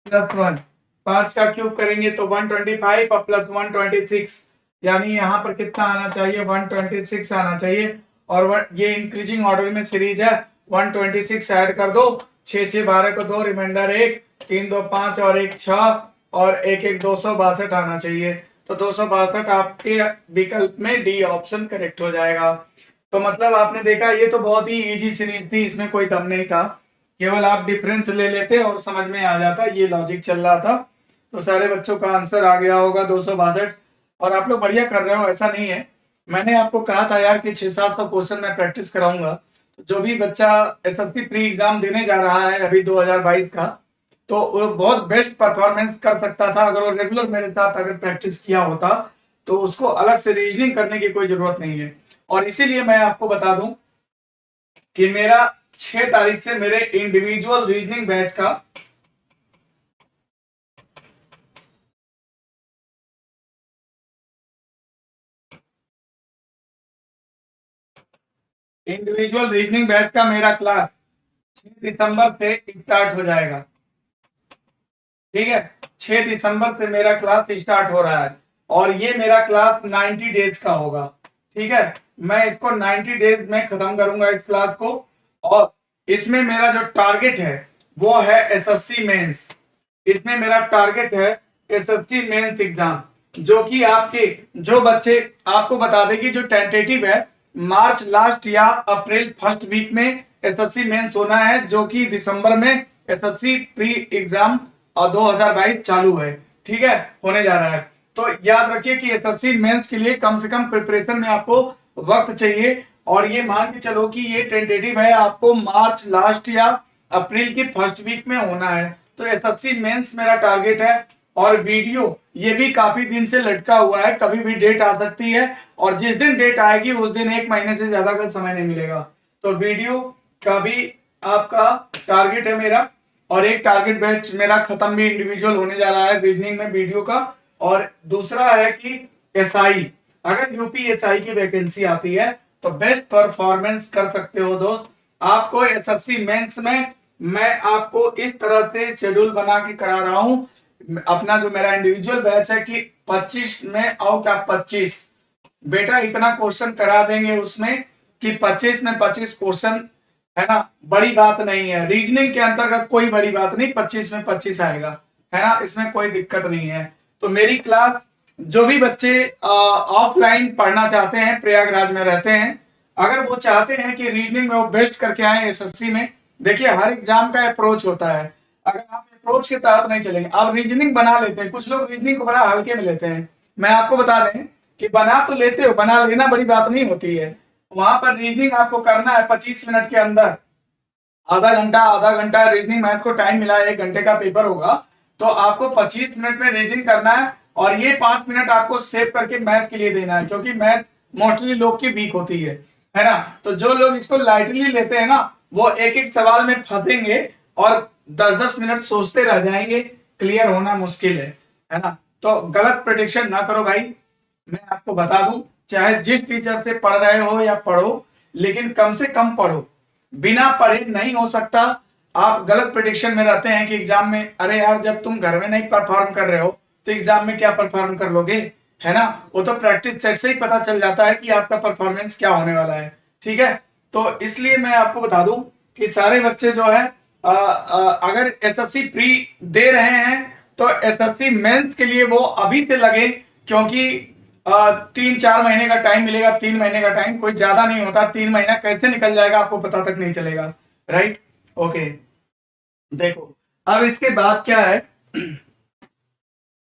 प्लस 1। 5 का क्यूब करेंगे तो 125 और प्लस 126, यानी यहाँ पर कितना आना चाहिए, 126 आना चाहिए। और ये इंक्रीजिंग ऑर्डर में सीरीज है, 126 ऐड कर दो, 6 6 12 को 2 रिमाइंडर 1, 3 2 5 और 1 6 और 1 1 262 आना चाहिए। तो 262 आपके विकल्प में डी ऑप्शन करेक्ट हो जाएगा। तो मतलब आपने देखा, ये तो बहुत ही इजी सीरीज थी, इसमें कोई दम नहीं था, केवल आप डिफरेंस ले लेते और समझ में आ जाता, ये लॉजिक चल रहा था। तो सारे बच्चों का आंसर आ गया होगा 262। और आप लोग बढ़िया कर रहे हो, ऐसा नहीं है, मैंने आपको कहा था यार कि 600-700 क्वेश्चन मैं प्रैक्टिस कराऊंगा। तो जो भी बच्चा एसएससी प्री एग्जाम देने जा रहा है अभी 2022 का, तो वो बहुत बेस्ट परफॉर्मेंस कर सकता था अगर वो रेगुलर मेरे साथ अगर प्रैक्टिस किया होता। तो उसको अलग से रीजनिंग करने की कोई जरूरत नहीं है। और इसीलिए मैं आपको बता दूं कि मेरा 6 तारीख से मेरे इंडिविजुअल रीजनिंग बैच का मेरा क्लास 6 दिसंबर से स्टार्ट हो जाएगा। ठीक है, 6 दिसंबर से मेरा क्लास स्टार्ट हो रहा है, और ये मेरा क्लास 90 डेज का होगा। ठीक है, मैं इसको 90 डेज में खत्म करूंगा इस क्लास को। और इसमें मेरा जो टारगेट है वो है एसएससी मेंस। इसमें मेरा टारगेट है एसएससी मेंस एग्जाम, जो कि आपके जो बच्चे, आपको बता दें कि जो टेंटेटिव है मार्च लास्ट या अप्रैल फर्स्ट वीक में एसएससी मेंस होना है, जो कि दिसंबर में एसएससी प्री एग्जाम और 2022 चालू है। ठीक है, होने जा रहा है। तो याद रखिए कि एसएससी मेंस के लिए कम से कम प्रिपरेशन में आपको वक्त चाहिए। और ये मान के चलो कि ये टेंटेटिव है, आपको मार्च लास्ट या अप्रैल की फर्स्ट वीक में होना है। तो एसएससी मेंस मेरा टारगेट है। और वीडियो ये भी काफी दिन से लटका हुआ है, कभी भी डेट आ सकती है, और जिस दिन डेट आएगी उस दिन 1 महीने से ज्यादा का समय नहीं मिलेगा। तो वीडियो का भी आपका टारगेट है मेरा। और एक टारगेट बैच मेरा खत्म भी इंडिविजुअल होने जा रहा है रीजनिंग में वीडियो का। और दूसरा है कि एसआई, अगर यूपीएसआई की वैकेंसी आती है तो बेस्ट परफॉर्मेंस कर सकते हो दोस्त। आपको एसएससी मेंस में मैं आपको इस तरह से शेड्यूल बना के करा रहा हूं। अपना जो मेरा इंडिविजुअल बैच है कि 25 में आउट ऑफ 25 बेटा इतना क्वेश्चन करा देंगे उसमें कि 25 में 25 क्वेश्चन, है ना, बड़ी बात नहीं है। रीजनिंग के अंतर्गत कोई बड़ी बात नहीं, 25 में 25 आएगा, है ना, इसमें कोई दिक्कत नहीं है। तो मेरी क्लास जो भी बच्चे ऑफलाइन पढ़ना चाहते हैं, प्रयागराज में रहते हैं, अगर वो चाहते हैं कि रीजनिंग में वो बेस्ट करके आए एसएससी में, देखिए हर एग्जाम का अप्रोच होता है। अगर आप अप्रोच के तहत नहीं चलेंगे, आप रीजनिंग बना लेते हैं, कुछ लोग रीजनिंग को बड़ा हल्के में लेते हैं। मैं आपको बता दें कि बना तो लेते हो, बना लेना बड़ी बात नहीं होती है। वहां पर रीजनिंग आपको करना है 25 मिनट के अंदर, आधा घंटा रीजनिंग मैथ को टाइम मिला है, 1 घंटे का पेपर होगा, तो आपको 25 मिनट में रीजनिंग करना है, और ये 5 मिनट आपको सेव करके मैथ के लिए देना है, क्योंकि मैथ मोस्टली लोग की वीक होती है ना। तो जो लोग इसको लाइटली लेते हैं ना, वो एक एक सवाल में फंसेंगे और 10-10 मिनट सोचते रह जाएंगे, क्लियर होना मुश्किल है ना। तो गलत प्रेडिक्शन ना करो भाई। मैं आपको बता दूं, चाहे जिस टीचर से पढ़ रहे हो या पढ़ो, लेकिन कम से कम पढ़ो, बिना पढ़े नहीं हो सकता। आप गलत प्रेडिक्शन में रहते हैं कि एग्जाम में, अरे यार जब तुम घर में नहीं परफॉर्म कर रहे हो तो एग्जाम में क्या परफॉर्म कर लोगे, है ना। वो तो प्रैक्टिस सेट से ही पता चल जाता है कि आपका परफॉर्मेंस क्या होने वाला है, ठीक है। तो इसलिए मैं आपको बता दूं कि सारे बच्चे जो है अगर एसएससी प्री दे रहे हैं तो एसएससी मेंस के लिए वो अभी से लगे, क्योंकि 3-4 महीने का टाइम मिलेगा। 3 महीने का टाइम कोई ज्यादा नहीं होता, 3 महीना कैसे निकल जाएगा आपको पता तक नहीं चलेगा, राइट। ओके, देखो अब इसके बाद क्या है,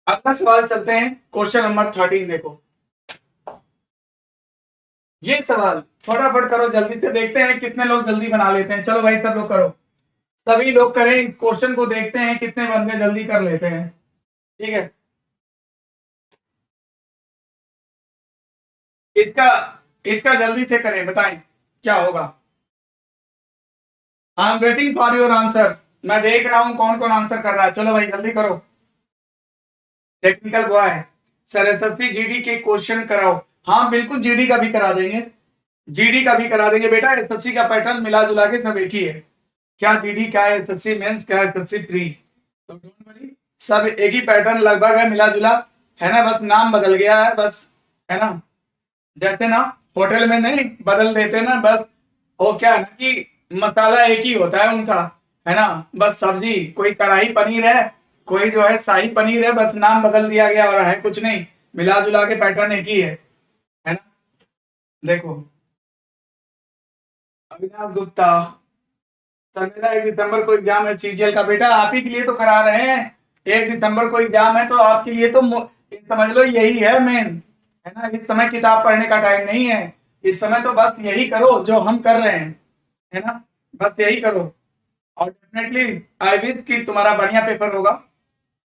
अगला सवाल चलते हैं, क्वेश्चन नंबर 13। देखो ये सवाल फटाफट करो, जल्दी से देखते हैं कितने लोग जल्दी बना लेते हैं। चलो भाई सब लोग करो, सभी लोग करें, इस क्वेश्चन को देखते हैं कितने बंदे जल्दी कर लेते हैं, ठीक है। इसका इसका जल्दी से करें, बताएं क्या होगा। I am waiting for your answer. मैं देख रहा हूं कौन कौन आंसर कर रहा है, चलो भाई जल्दी करो। Technical boy, sir SSC GD के क्वेश्चन कराओ। हाँ बिल्कुल, जीडी का भी करा देंगे, जीडी का भी करा देंगे बेटा। एसएससी का पैटर्न मिला जुला के सब एक ही है, क्या जीडी क्या है, एसएससी मेंस क्या है, एसएससी प्री, तो डोंट वरी, सब एक ही पैटर्न लगभग है, मिला जुला है ना, बस नाम बदल गया है बस, है ना। जैसे ना होटल में नहीं बदल देते ना, बस वो क्या है ना कि मसाला एक ही होता है उनका, है ना। बस सब्जी, कोई कढ़ाई पनीर है, कोई जो है शाही पनीर है, बस नाम बदल दिया गया और है कुछ नहीं, मिला जुला के पैटर्न एक ही है ना। देखो अविनाश गुप्ता, सर मेरा 1 दिसंबर को एग्जाम है सीजीएल का। बेटा आप ही के लिए तो करा रहे हैं, 1 दिसंबर को एग्जाम है, तो आपके लिए तो समझ लो यही है मेन, है ना। इस समय किताब पढ़ने का टाइम नहीं है, इस समय तो बस यही करो जो हम कर रहे हैं, है ना, बस यही करो। और डेफिनेटली आई विश कि तुम्हारा बढ़िया पेपर होगा,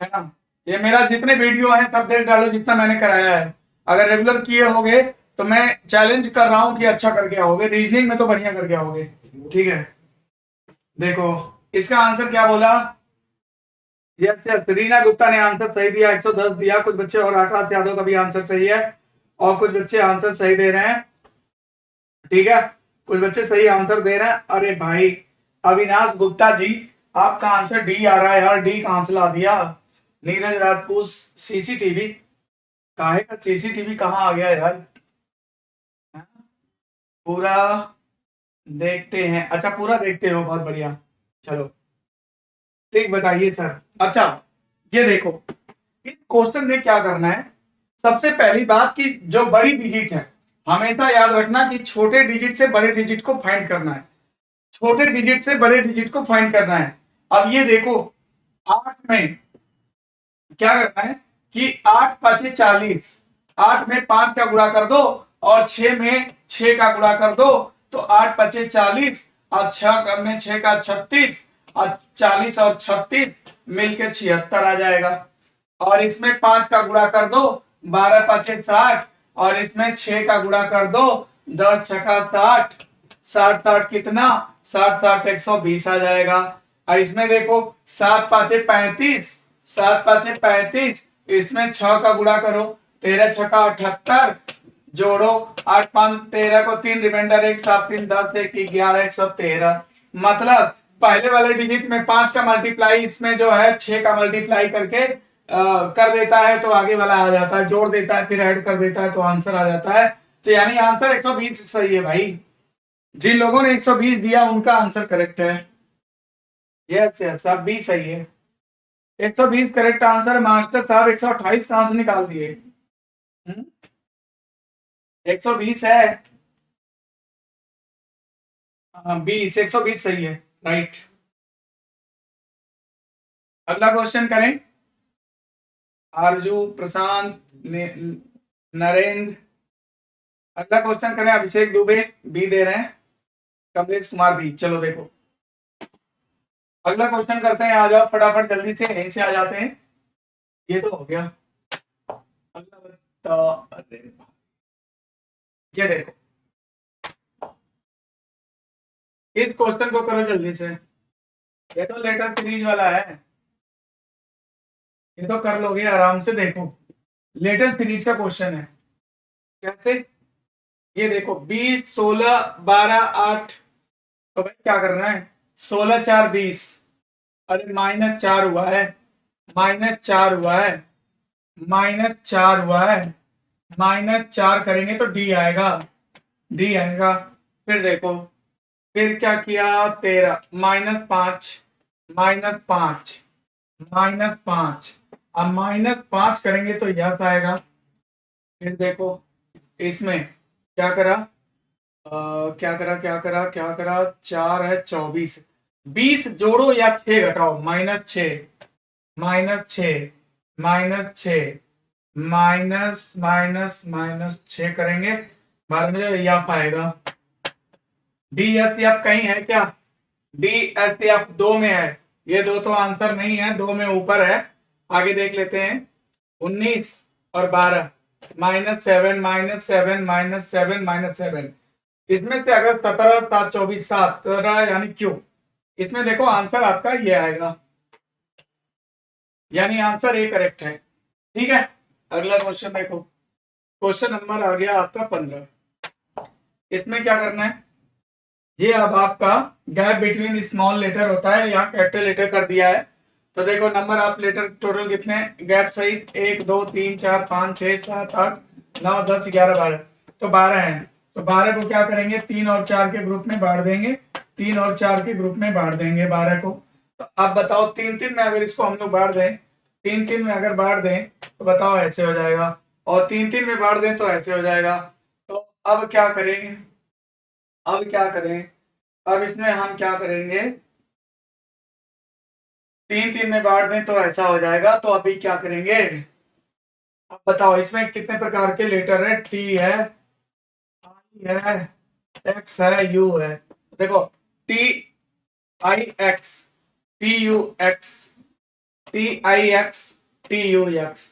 है ना। ये मेरा जितने वीडियो हैं सब देख डालो जितना मैंने कराया है, अगर रेगुलर किए होगे तो मैं चैलेंज कर रहा हूं कि अच्छा करके आओगे, रीजनिंग में तो बढ़िया करके आओगे, ठीक है। देखो इसका आंसर क्या बोला, यस यस, रीना गुप्ता ने आंसर सही दिया, 110 दिया। कुछ बच्चे और आकाश यादव का भी आंसर सही है, और कुछ बच्चे आंसर सही दे रहे हैं, ठीक है, कुछ बच्चे सही आंसर दे रहे हैं। अरे भाई अविनाश गुप्ता जी, आपका आंसर डी आ रहा है यार, डी कहां से ला दिया। नीरज राजपूत, सीसीटीवी, काहे का सीसीटीवी कहाँ आ गया यार, पूरा देखते हैं, अच्छा पूरा देखते हो, बहुत बढ़िया, चलो ठीक बताइए सर। अच्छा ये देखो, इस क्वेश्चन में क्या करना है, सबसे पहली बात कि जो बड़ी डिजिट है, हमेशा याद रखना कि छोटे डिजिट से बड़े डिजिट को फाइंड करना है, छोटे डिजिट से बड़े डिजिट को फाइंड करना है। अब ये देखो 8 में क्या करना है कि 8 5 40, 8 में 5 का गुणा कर दो और 6 में 6 का गुणा कर दो, तो 8 5 40 और 6 में 6 का 36, और 40 और 36 मिलके 76 आ जाएगा। और इसमें 5 का गुणा कर दो, 12 5 60, और इसमें 6 का गुणा कर दो, 10 छका 60, 60 60 कितना, 60 60 120 आ जाएगा। और इसमें देखो 7 5 35, 7 5 35, इसमें 6 का गुणा करो, 13 छका 78, जोड़ो 8 5 13 को 3 रिमाइंडर 1 7 3 10 1 11 113। मतलब पहले वाले डिजिट में 5 का मल्टीप्लाई इसमें जो है 6 का मल्टीप्लाई करके कर देता है तो आगे वाला आ जाता है, जोड़ देता है फिर ऐड कर देता है तो आंसर आ जाता है। तो यानी आंसर 120 सही है भाई, जिन लोगों ने 120 दिया उनका आंसर करेक्ट है। यस यस सब भी सही है, 120 करेक्ट आंसर। मास्टर साहब 128 कहां से निकाल दिए, 120 है। हाँ 20, 120 सही है, राइट। अगला क्वेश्चन करें। आरजू, प्रशांत, नरेंद्र। अगला क्वेश्चन करें। अभिषेक दुबे बी दे रहे हैं, कमलेश कुमार बी। चलो देखो अगला क्वेश्चन करते हैं। आ जाओ फटाफट जल्दी से, यहीं से आ जाते हैं। ये तो हो गया। अगला बताओ। अरे ये देखो, इस क्वेश्चन को करो जल्दी से। ये तो लेटर सीरीज वाला है, ये तो कर लोगे आराम से। देखो लेटर सीरीज का क्वेश्चन है। कैसे? ये देखो 20, 16, 12, 8। तो भाई क्या करना है? 16 4 20। अरे -4 हुआ है, -4 हुआ है, -4 हुआ है। -4 करेंगे तो डी आएगा, डी आएगा। फिर देखो, फिर क्या किया? 13, -5, -5, -5। अब -5 करेंगे तो यस आएगा। फिर देखो इसमें क्या करा, क्या करा, 4 है, 24। 20 जोड़ो या 6 घटाओ, -6, -6, -6, माइनस माइनस -6 करेंगे, बाद में एफ आएगा। डी एस एफ कहीं है क्या? डी एस एफ 2 में है। ये दो तो आंसर नहीं है, 2 में ऊपर है। आगे देख लेते हैं। 19 और 12, -7, -7, -7, -7। इसमें से अगर 17, 7, 24, 17 यानी क्यों, इसमें देखो आंसर आपका ये आएगा, यानी आंसर ए करेक्ट है। ठीक है। अगला क्वेश्चन देखो। क्वेश्चन नंबर आ गया आपका 15। इसमें क्या करना है? ये अब आपका गैप बिटवीन स्मॉल लेटर होता है, यहाँ कैपिटल लेटर कर दिया है। तो देखो नंबर ऑफ लेटर टोटल कितने गैप सहित? 1 2 3 4 5 6 7 8 9 10 11 12। तो 12 हैं। तो 12 को क्या करेंगे? 3 और 4 के ग्रुप में बांट देंगे, 3 और 4 के ग्रुप में बांट देंगे 12 को। तो अब बताओ 3 3 में अगर इसको हम लोग बांट दें, 3 3 में अगर बांट दें तो बताओ ऐसे हो जाएगा, और 3 3 में बांट दें तो ऐसे हो जाएगा। तो अब क्या करें? अब क्या करें? अब इसमें हम क्या करेंगे? 3 3 में बांट दें तो ऐसा हो जाएगा। तो अभी क्या करेंगे? अब बताओ इसमें कितने प्रकार के लेटर है? टी है, आई है, एक्स है, यू है। देखो T I X, T U X, T I X, T U x.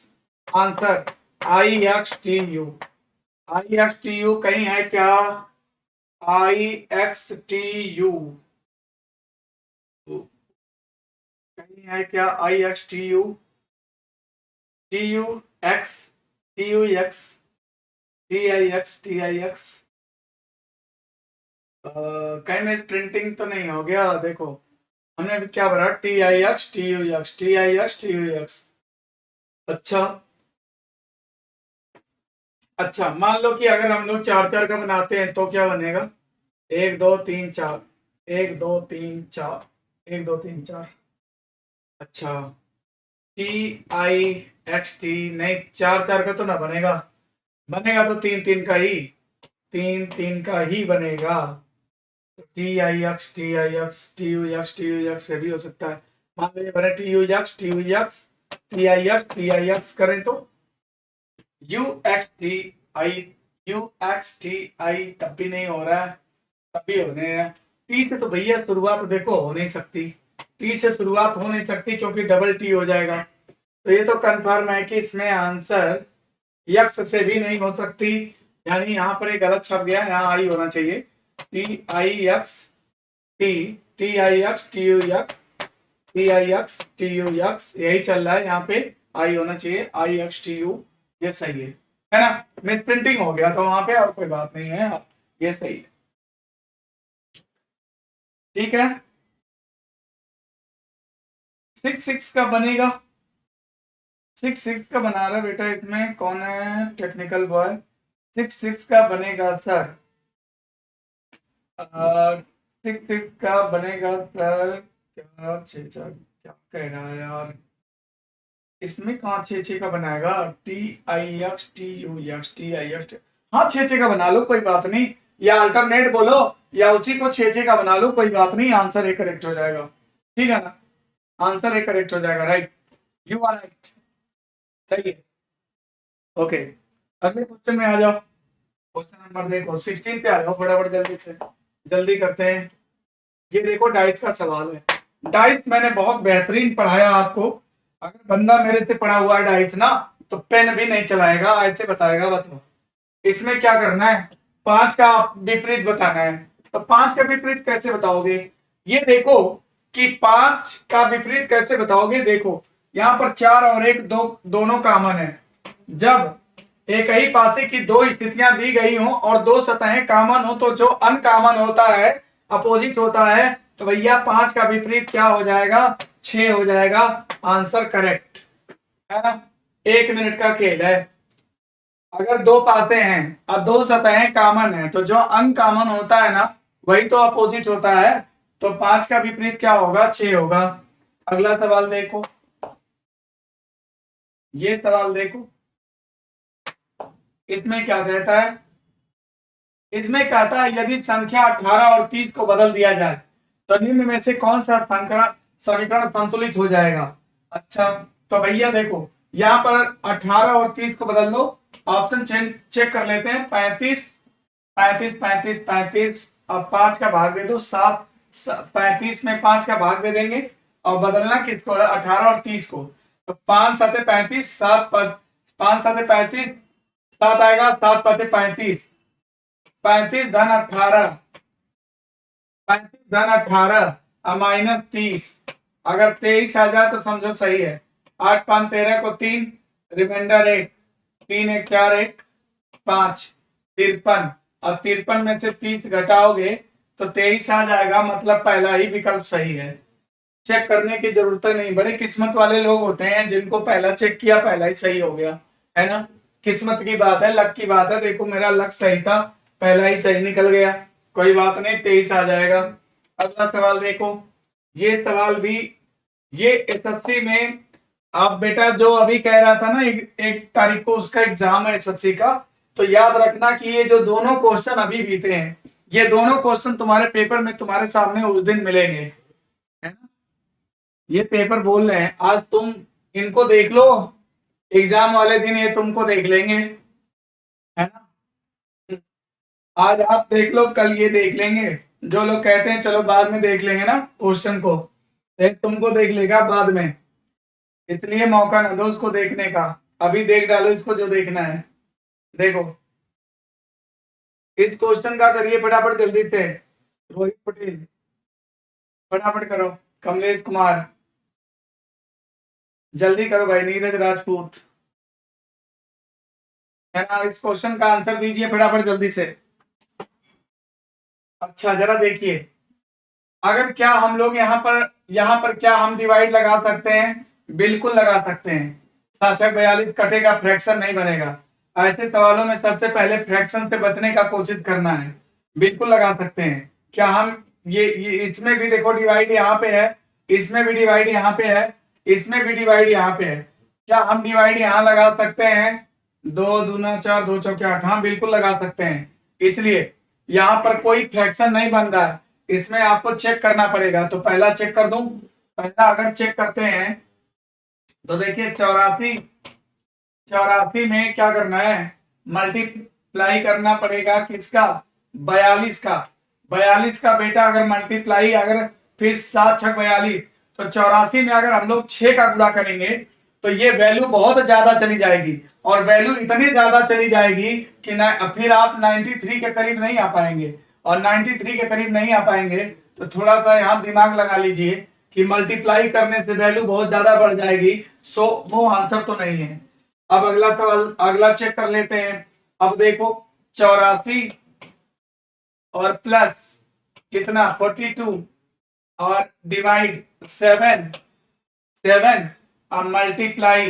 Answer I X T you. I X T you कहीं है क्या? आई एक्स टी यू कहीं है क्या? I X T U, T U X, T U X, T I X, T I X. कहीं में printing तो नहीं हो गया? देखो हमने अभी क्या भरा? T I X T U X, T I X T U x. अच्छा, अच्छा मान लो कि अगर हम लोग 4 4 का बनाते हैं तो क्या बनेगा? 1 2 3 4, 1 2 3 4, 1 2 3 4। अच्छा, टी आई एक्स टी नहीं, 4 4 का तो ना बनेगा, बनेगा तो 3 3 का ही, 3 3 का ही बनेगा। T I X, T I X, T U X, T U x से भी हो सकता है। मान लीजिए बने T U X, T U X, T I X, T I x करें तो you X T I, you X T आई तब भी नहीं हो रहा है, तब भी होने है। टी से तो भैया शुरुआत देखो हो नहीं सकती, टी से शुरुआत हो नहीं सकती क्योंकि डबल टी हो जाएगा। तो ये तो कंफर्म है कि इसमें आंसर यक्स से भी नहीं हो सकती, यानी यहाँ पर एक गलत शब्द गया, यहाँ आई होना चाहिए। T I X T, T I X T U X, T I X T U x, यही चल रहा है। यहाँ पे आई होना चाहिए, आई एक्स टी यू, ये सही है ना? मिस प्रिंटिंग हो गया तो वहां पे, और कोई बात नहीं है, ये सही है। ठीक है। 6 6 का बनेगा, 6 6 का बना रहा बेटा, इसमें कौन है टेक्निकल बॉय? 6 6 का बनेगा सर, 6 6 का बनेगा सर। क्या 6 4 क्या कह रहा है यार? इसमें कहाँ 6 का बनाएगा? TIXTUX हाँ 6 का बना लो, कोई बात नहीं, या अल्टरनेट बोलो या उसी को 6 का बना लो, कोई बात नहीं, आंसर ए करेक्ट हो जाएगा। ठीक है ना, आंसर ए करेक्ट हो जाएगा। राइट, यू आर राइट, सही है। ओके, अगले क्वेश्चन में आ जाओ। क्वेश्चन नंबर देखो 16 पे आ जाओ फटाफट, जल्दी से जल्दी करते हैं। ये देखो डाइस का सवाल है। डाइस मैंने बहुत बेहतरीन पढ़ाया आपको। अगर बंदा मेरे से पढ़ा हुआ है डाइस ना, तो पेन भी नहीं चलाएगा, ऐसे बताएगा। बताओ इसमें क्या करना है, 5 का विपरीत बताना है। तो 5 का विपरीत कैसे बताओगे? ये देखो कि 5 का विपरीत कैसे बताओगे। देखो यहाँ पर 4 और 1 दोनों कॉमन है। जब एक ही पासे की दो स्थितियां दी गई हो और दो सतहें कॉमन हो, तो जो अनकॉमन होता है, अपोजिट होता है, तो भैया 5 का विपरीत क्या हो जाएगा? 6 हो जाएगा। आंसर करेक्ट है ना। 1 मिनट का खेल है। अगर दो पासे हैं और दो सतहें कॉमन है, तो जो अनकॉमन होता है ना, वही तो अपोजिट होता है। तो 5 का विपरीत क्या होगा? 6 होगा। अगला सवाल देखो, ये सवाल देखो, इसमें क्या कहता है? इसमें कहता है यदि संख्या 18 और 30 को बदल दिया जाए तो निम्न में से कौन सा समीकरण संतुलित हो जाएगा? अच्छा, तो भैया देखो यहाँ पर 18 और 30 को बदल दो। ऑप्शन चेक कर लेते हैं। 35 35 35 35 अब 5 का भाग दे दो 7। 35 में 5 का भाग दे देंगे और बदलना किसको है? 18 और 30 को। तो 5 7 35, 5 7 35, 7 आएगा, 7 5 35, 35 धन 18, 35 धन 18 और माइनस 30। अगर 23 आ जाए तो समझो सही है। 8 5 13 को 3, रिमाइंडर 1, 3 1 4 1 5, 53। अब 53 में से 30 घटाओगे तो 23 आ जाएगा, मतलब पहला ही विकल्प सही है। चेक करने की जरूरत नहीं। बड़े किस्मत वाले लोग होते हैं जिनको पहला चेक किया पहला ही सही हो गया, है ना। किस्मत की बात है, लक की बात है। देखो मेरा लक सही था, पहला ही सही निकल गया। कोई बात नहीं, 23 आ जाएगा। अगला सवाल देखो, ये सवाल भी, ये एसएससी में, आप बेटा जो अभी कह रहा था ना, एक तारीख को उसका एग्जाम है एसएससी का, तो याद रखना कि ये जो दोनों क्वेश्चन अभी बीते हैं, ये दोनों क्वेश्चन तुम्हारे पेपर में तुम्हारे सामने उस दिन मिलेंगे, है ना। ये पेपर बोल रहे हैं, आज तुम इनको देख लो, एग्जाम वाले दिन ये तुमको देख लेंगे, है ना। आज आप देख लो, कल ये देख लेंगे। जो लोग कहते हैं चलो बाद में देख लेंगे ना क्वेश्चन को, एक तुमको देख लेगा बाद में। इसलिए मौका ना दो उसको देखने का, अभी देख डालो इसको जो देखना है। देखो इस क्वेश्चन का करिए फटाफट जल्दी से। रोहित पटेल, फटाफट करो। कमलेश कुमार, जल्दी करो भाई। नीरज राजपूत, है ना। इस क्वेश्चन का आंसर दीजिए फटाफट जल्दी से। अच्छा जरा देखिए, अगर क्या हम लोग यहाँ पर क्या हम डिवाइड लगा सकते हैं? बिल्कुल लगा सकते हैं। 7 42 कटेगा, फ्रैक्शन नहीं बनेगा। ऐसे सवालों में सबसे पहले फ्रैक्शन से बचने का कोशिश करना है। बिल्कुल लगा सकते हैं। क्या हम ये इसमें भी देखो डिवाइड यहाँ पे है, इसमें भी डिवाइड यहाँ पे है, इसमें भी डिवाइड यहाँ पे है। क्या हम डिवाइड यहाँ लगा सकते हैं? 2 दूना 4, 2 चौके 8, हाँ बिल्कुल लगा सकते हैं। इसलिए यहाँ पर कोई फ्रैक्शन नहीं बन रहा है, इसमें आपको चेक करना पड़ेगा। तो पहला चेक कर दूं। पहला अगर चेक करते हैं तो देखिए 84, 84 में क्या करना है? मल्टीप्लाई करना पड़ेगा किसका? 42 का। 42 का बेटा अगर मल्टीप्लाई, अगर फिर 7 6 42, तो 84 में अगर हम लोग 6 का गुणा करेंगे तो ये वैल्यू बहुत ज्यादा चली जाएगी, और वैल्यू इतनी ज्यादा चली जाएगी कि फिर आप 93 के करीब नहीं आ पाएंगे। और 93 के करीब नहीं आ पाएंगे तो थोड़ा सा यहाँ दिमाग लगा लीजिए कि मल्टीप्लाई करने से वैल्यू बहुत ज्यादा बढ़ जाएगी। सो वो आंसर तो नहीं है। अब अगला सवाल, अगला चेक कर लेते हैं। अब देखो 84 और प्लस कितना? 42 और डिवाइड 7, 7 और मल्टीप्लाई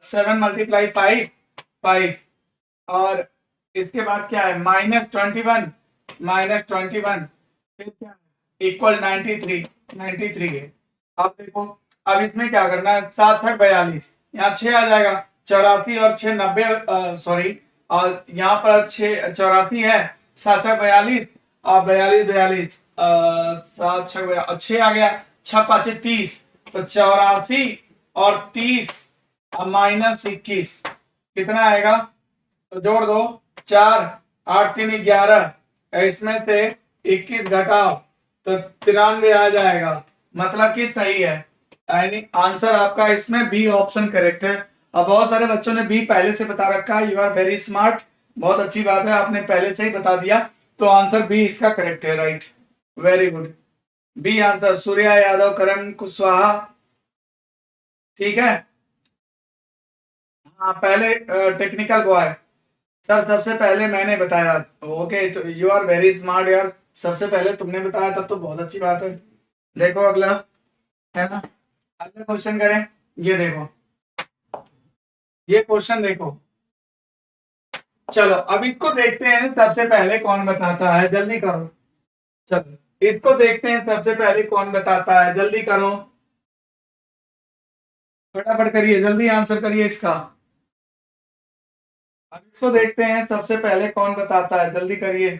7 मल्टीप्लाई 5, 5 और इसके बाद क्या है? -21, -21, फिर क्या है? इक्वल 93, 93 है। अब देखो अब इसमें क्या करना है, 7×6 = 42, यहाँ 6 आ जाएगा, 84 और 6 90, सॉरी, और यहाँ पर 6 84 है, 7×6 = 42, और 42 6 आ गया, 6×5 = 30, तो 84 और 30 -21 कितना आएगा, तो जोड़ दो, 4 8 3 11, इसमें से 21 घटाओ तो 93 आ जाएगा, मतलब कि सही है। यानी आंसर आपका इसमें बी ऑप्शन करेक्ट है। अब बहुत सारे बच्चों ने बी पहले से बता रखा है, यू आर वेरी स्मार्ट, बहुत अच्छी बात है, आपने पहले से ही बता दिया, तो आंसर बी इसका करेक्ट है, right, very good, B answer, Surya Yadav, Karan Kushwaha, ठीक है। हाँ पहले टेक्निकल बॉय, सर सबसे पहले मैंने बताया, ओके, तो यू आर वेरी स्मार्ट यार, सबसे पहले तुमने बताया तब तो बहुत अच्छी बात है। देखो अगला है ना, अगला क्वेश्चन करें, ये देखो, ये क्वेश्चन देखो, चलो अब इसको देखते हैं सबसे पहले कौन बताता है, जल्दी करो, चलो इसको देखते हैं सबसे पहले कौन बताता है, जल्दी करो, फटाफट करिए, जल्दी आंसर करिए इसका। अब इसको देखते हैं सबसे पहले कौन बताता है, जल्दी करिए,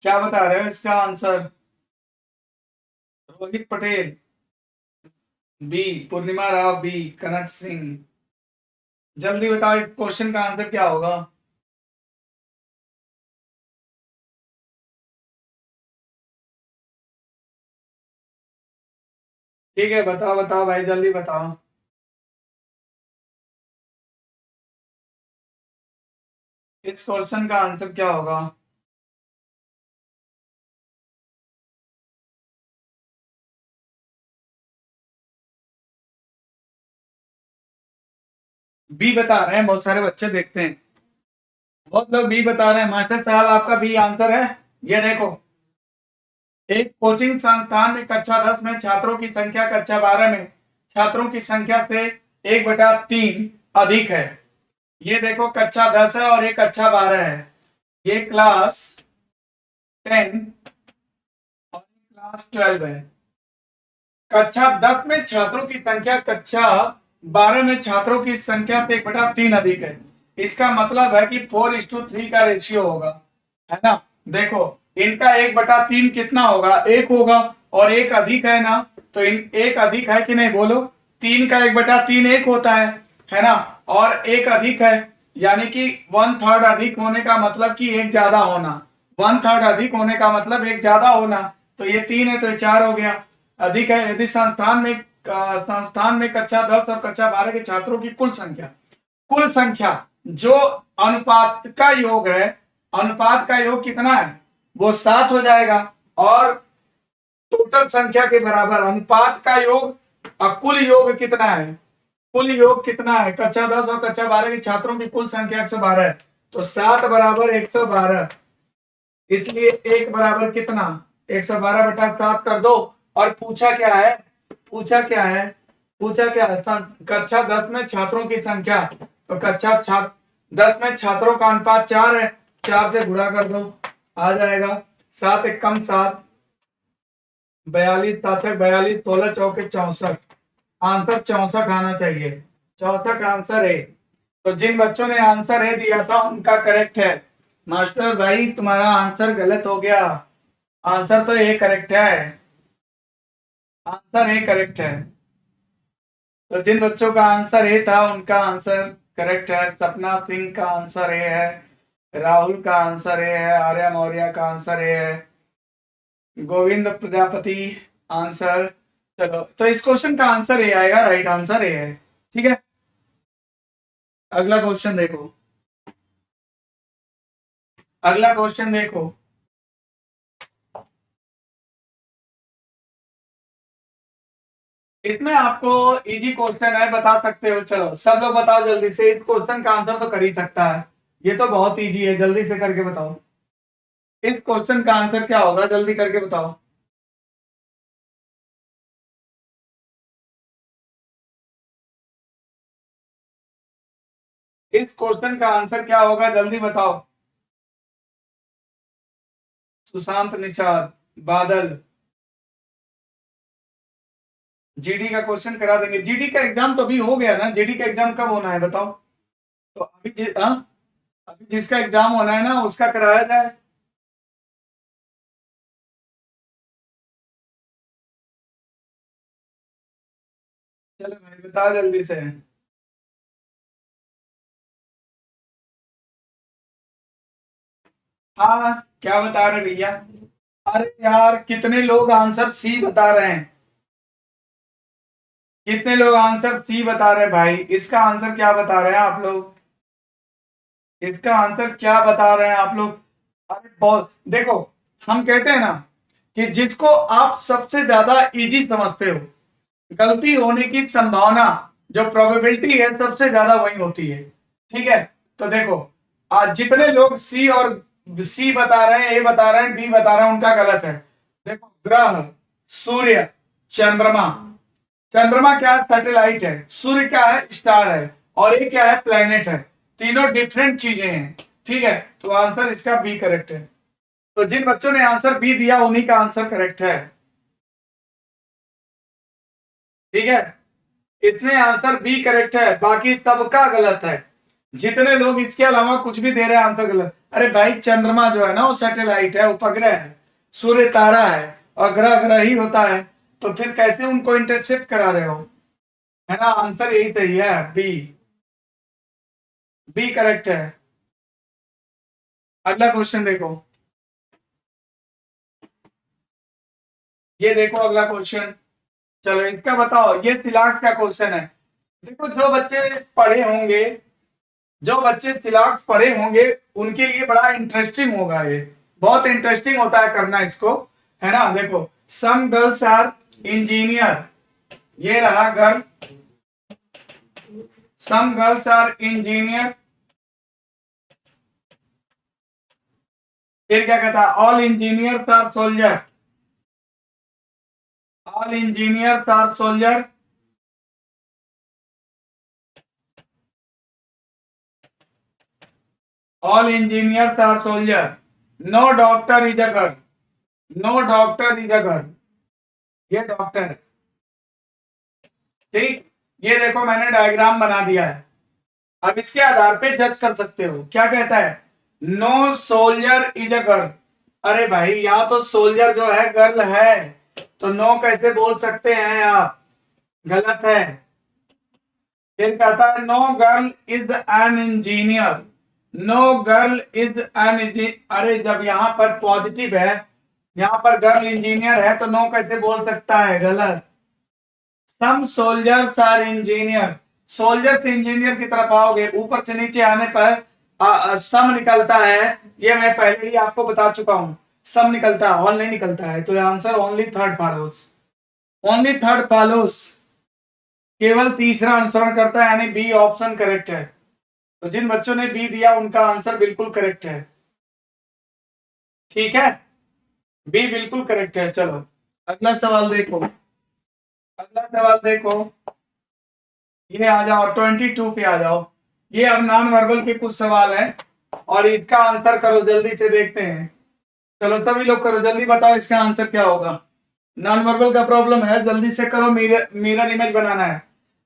क्या बता रहे हो इसका आंसर, रोहित पटेल, बी, पूर्णिमा राव, बी, कनक सिंह, जल्दी बताओ इस क्वेश्चन का आंसर क्या होगा। ठीक है, बताओ बताओ भाई, जल्दी बताओ, इस क्वेश्चन का आंसर क्या होगा। बी बता रहे हैं बहुत सारे बच्चे, देखते हैं, बहुत लोग बी बता रहे हैं, मास्टर साहब आपका बी आंसर है। ये देखो, एक कोचिंग संस्थान में कक्षा 10 में छात्रों की संख्या कक्षा 12 में छात्रों की संख्या से 1/3 अधिक है। ये देखो कक्षा 10 है और एक कक्षा 12 है, ये क्लास 10 और क्लास 12 है। कक्षा 10 में छात्रों की संख्या कक्षा 12 में छात्रों की संख्या से 1/3 अधिक है। इसका मतलब है कि 4:3 का रेशियो होगा, है ना। देखो इनका 1/3 कितना होगा, एक होगा, और एक अधिक है ना, तो इन एक अधिक है कि नहीं बोलो, 3 का 1/3 एक होता है ना, और एक अधिक है, यानी कि 1/3 अधिक होने का मतलब कि एक ज्यादा होना, 1/3 अधिक होने का मतलब एक ज्यादा होना, तो ये 3 है तो ये 4 हो गया, अधिक है। यदि संस्थान में कक्षा 10 और कक्षा 12 के छात्रों की कुल संख्या जो अनुपात का योग है, अनुपात का योग कितना है, वो 7 हो जाएगा, और टोटल संख्या के बराबर अनुपात का योग, कुल योग कितना है, कुल योग कितना है, कक्षा 10 और कक्षा 12 के छात्रों की कुल संख्या 112 है, तो 7 बराबर 112, इसलिए एक बराबर कितना, 112/7 कर दो। और पूछा क्या है, पूछा क्या है, पूछा क्या है, कक्षा 10 में छात्रों की संख्या, तो कक्षा 10 में छात्रों का अनुपात 4 है, 4 से गुणा कर दो, आ जाएगा 7 एकम 7, 42 7 42, 16 चौके 64, आंसर 64 आना चाहिए, 64 आंसर है। तो जिन बच्चों ने आंसर ए दिया था उनका करेक्ट है। मास्टर भाई तुम्हारा आंसर गलत हो गया, आंसर तो ए करेक्ट है, आंसर ए करेक्ट है। तो जिन बच्चों का आंसर ए था उनका आंसर करेक्ट है। सपना सिंह का आंसर ए है, राहुल का आंसर ए है, आर्या मौर्य का आंसर ए है, गोविंद प्रजापति आंसर, चलो तो इस क्वेश्चन का आंसर ए आएगा, राइट आंसर ए है, ठीक है। अगला क्वेश्चन देखो, अगला क्वेश्चन देखो, इसमें आपको इजी क्वेश्चन है, बता सकते हो, चलो सब लोग बताओ जल्दी से, इस क्वेश्चन का आंसर तो कर ही सकता है, ये तो बहुत इजी है, जल्दी से करके बताओ, इस क्वेश्चन का आंसर क्या होगा, जल्दी करके बताओ। इस क्वेश्चन का आंसर क्या होगा, जल्दी बताओ। सुशांत निषाद, बादल। जीडी का क्वेश्चन करा देंगे। जीडी का एग्जाम तो अभी हो गया ना, जीडी का एग्जाम कब होना है बताओ? तो अभी जिसका एग्जाम होना है ना उसका कराया जाए। चलो भाई बताओ जल्दी से। हाँ क्या बता रहे भैया? अरे यार कितने लोग आंसर सी बता रहे हैं, कितने लोग आंसर सी बता रहे हैं भाई? इसका आंसर क्या बता रहे हैं आप लोग? इसका आंसर क्या बता रहे हैं आप लोग? अरे बहुत देखो, हम कहते हैं ना कि जिसको आप सबसे ज्यादा इजी समझते हो, गलती होने की संभावना, जो प्रोबेबिलिटी है सबसे ज्यादा वही होती है। ठीक है, तो देखो आज जितने लोग सी और सी बता रहे हैं, ए बता रहे हैं, बी बता रहे हैं, उनका गलत है। देखो ग्रह, सूर्य, चंद्रमा। चंद्रमा क्या है? सैटेलाइट है। सूर्य क्या है? स्टार है। और ये क्या है? प्लेनेट है। तीनों डिफरेंट चीजें हैं। ठीक है, तो आंसर इसका बी करेक्ट है। तो जिन बच्चों ने आंसर बी दिया उन्हीं का आंसर करेक्ट है। ठीक है, इसमें आंसर बी करेक्ट है, बाकी सबका गलत है। जितने लोग इसके अलावा कुछ भी दे रहे हैं आंसर गलत। अरे भाई चंद्रमा जो है ना वो सैटेलाइट है, उपग्रह है। सूर्य तारा है, और ग्रह ग्रह ही होता है। तो फिर कैसे उनको इंटरसेप्ट करा रहे हो? है ना, आंसर यही सही है, बी। बी करेक्ट है। अगला क्वेश्चन देखो, ये देखो अगला क्वेश्चन। चलो इसका बताओ, ये सिलाक्स का क्वेश्चन है। देखो जो बच्चे पढ़े होंगे, जो बच्चे सिलाक्स पढ़े होंगे उनके लिए बड़ा इंटरेस्टिंग होगा ये। बहुत इंटरेस्टिंग होता है करना इसको, है ना। देखो सम गर्ल्स आर इंजीनियर, ये रहा girl. Some girls are engineer. फिर क्या कहता है? All engineers are soldier. All engineers are soldier. All engineers are soldier. No doctor is a girl. No doctor is a girl. ये डॉक्टर है। ठीक, ये देखो मैंने डायग्राम बना दिया है। अब इसके आधार पे जज कर सकते हो। क्या कहता है? No soldier is a girl. अरे भाई यहाँ तो सोल्जर जो है गर्ल है, तो नो कैसे बोल सकते हैं आप? गलत है। फिर कहता है no girl is an engineer. No girl is an engineer. अरे जब यहाँ पर पॉजिटिव है, यहाँ पर गर्ल इंजीनियर है, तो नो कैसे बोल सकता है? गलत। सम सोल्जर्स आर इंजीनियर। सोल्जर से इंजीनियर की तरफ आओगे, ऊपर से नीचे आने पर सम निकलता है। ये मैं पहले ही आपको बता चुका हूं, सम निकलता है, ऑल नहीं निकलता है। तो answer only third follows. Only third follows, केवल तीसरा अनुसरण करता है, यानी बी ऑप्शन करेक्ट है। तो जिन बच्चों ने बी दिया उनका आंसर बिल्कुल करेक्ट है। ठीक है, बी बिल्कुल करेक्ट है। चलो अगला सवाल देखो। अगला सवाल देखो, ये आ जाओ 22 पे आ जाओ। ये अब नॉन वर्बल के कुछ सवाल हैं, और इसका आंसर करो जल्दी से, देखते हैं। चलो सभी लोग करो जल्दी, बताओ इसका आंसर क्या होगा। नॉन वर्बल का प्रॉब्लम है, जल्दी से करो। मिरर इमेज बनाना है।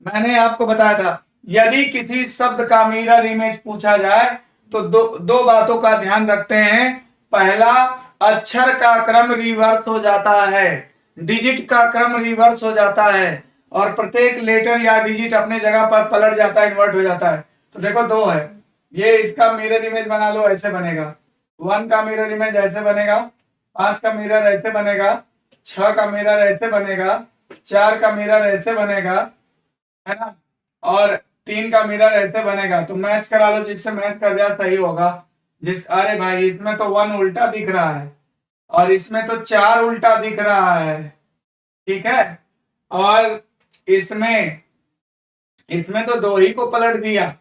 मैंने आपको बताया था, यदि किसी शब्द का मिरर इमेज पूछा जाए तो दो दो बातों का ध्यान रखते हैं। पहला, अक्षर का क्रम रिवर्स हो जाता है, डिजिट का क्रम रिवर्स हो जाता है, और प्रत्येक लेटर या डिजिट अपने जगह पर पलट जाता है, इन्वर्ट हो जाता है। तो देखो दो है, ये इसका मिरर इमेज बना लो, ऐसे बनेगा। 1 का मिरर इमेज ऐसे बनेगा, 5 का मिरर ऐसे बनेगा, 6 का मिरर ऐसे बनेगा, 4 का मिरर ऐसे बनेगा, है ना, और 3 का मिरर ऐसे बनेगा। तो मैच करा लो, जिससे मैच कर जाए सही होगा। अरे भाई इसमें तो 1 उल्टा दिख रहा है, और इसमें तो 4 उल्टा दिख रहा है। ठीक है, और इसमें इसमें तो 2 ही को पलट दिया,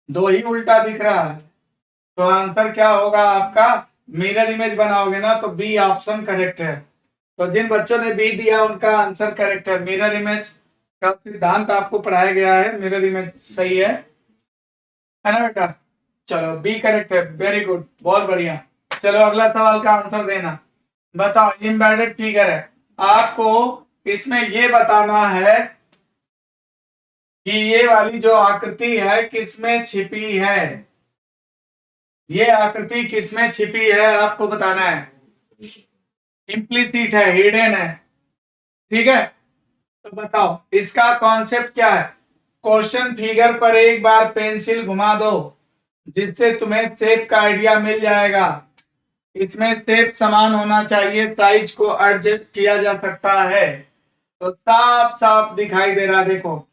2 ही उल्टा दिख रहा है। तो आंसर क्या होगा आपका? मिरर इमेज बनाओगे ना तो बी ऑप्शन करेक्ट है। तो जिन बच्चों ने बी दिया उनका आंसर करेक्ट है। मिरर इमेज का सिद्धांत आपको पढ़ाया गया है, मिरर इमेज सही है ना बेटा? चलो बी करेक्ट है, वेरी गुड, बहुत बढ़िया। चलो अगला सवाल का आंसर देना। बताओ, एम्बेडेड फिगर है। आपको इसमें ये बताना है कि ये वाली जो आकृति है किसमें छिपी है, ये आकृति किसमें छिपी है आपको बताना है। इम्प्लिसिट है, हिडन है, ठीक है। तो बताओ इसका कॉन्सेप्ट क्या है। क्वेश्चन फिगर पर एक बार पेंसिल घुमा दो जिससे तुम्हें शेप का आइडिया मिल जाएगा। इसमें शेप समान होना चाहिए, साइज को एडजस्ट किया जा सकता है। तो साफ साफ दिखाई दे रहा, देखो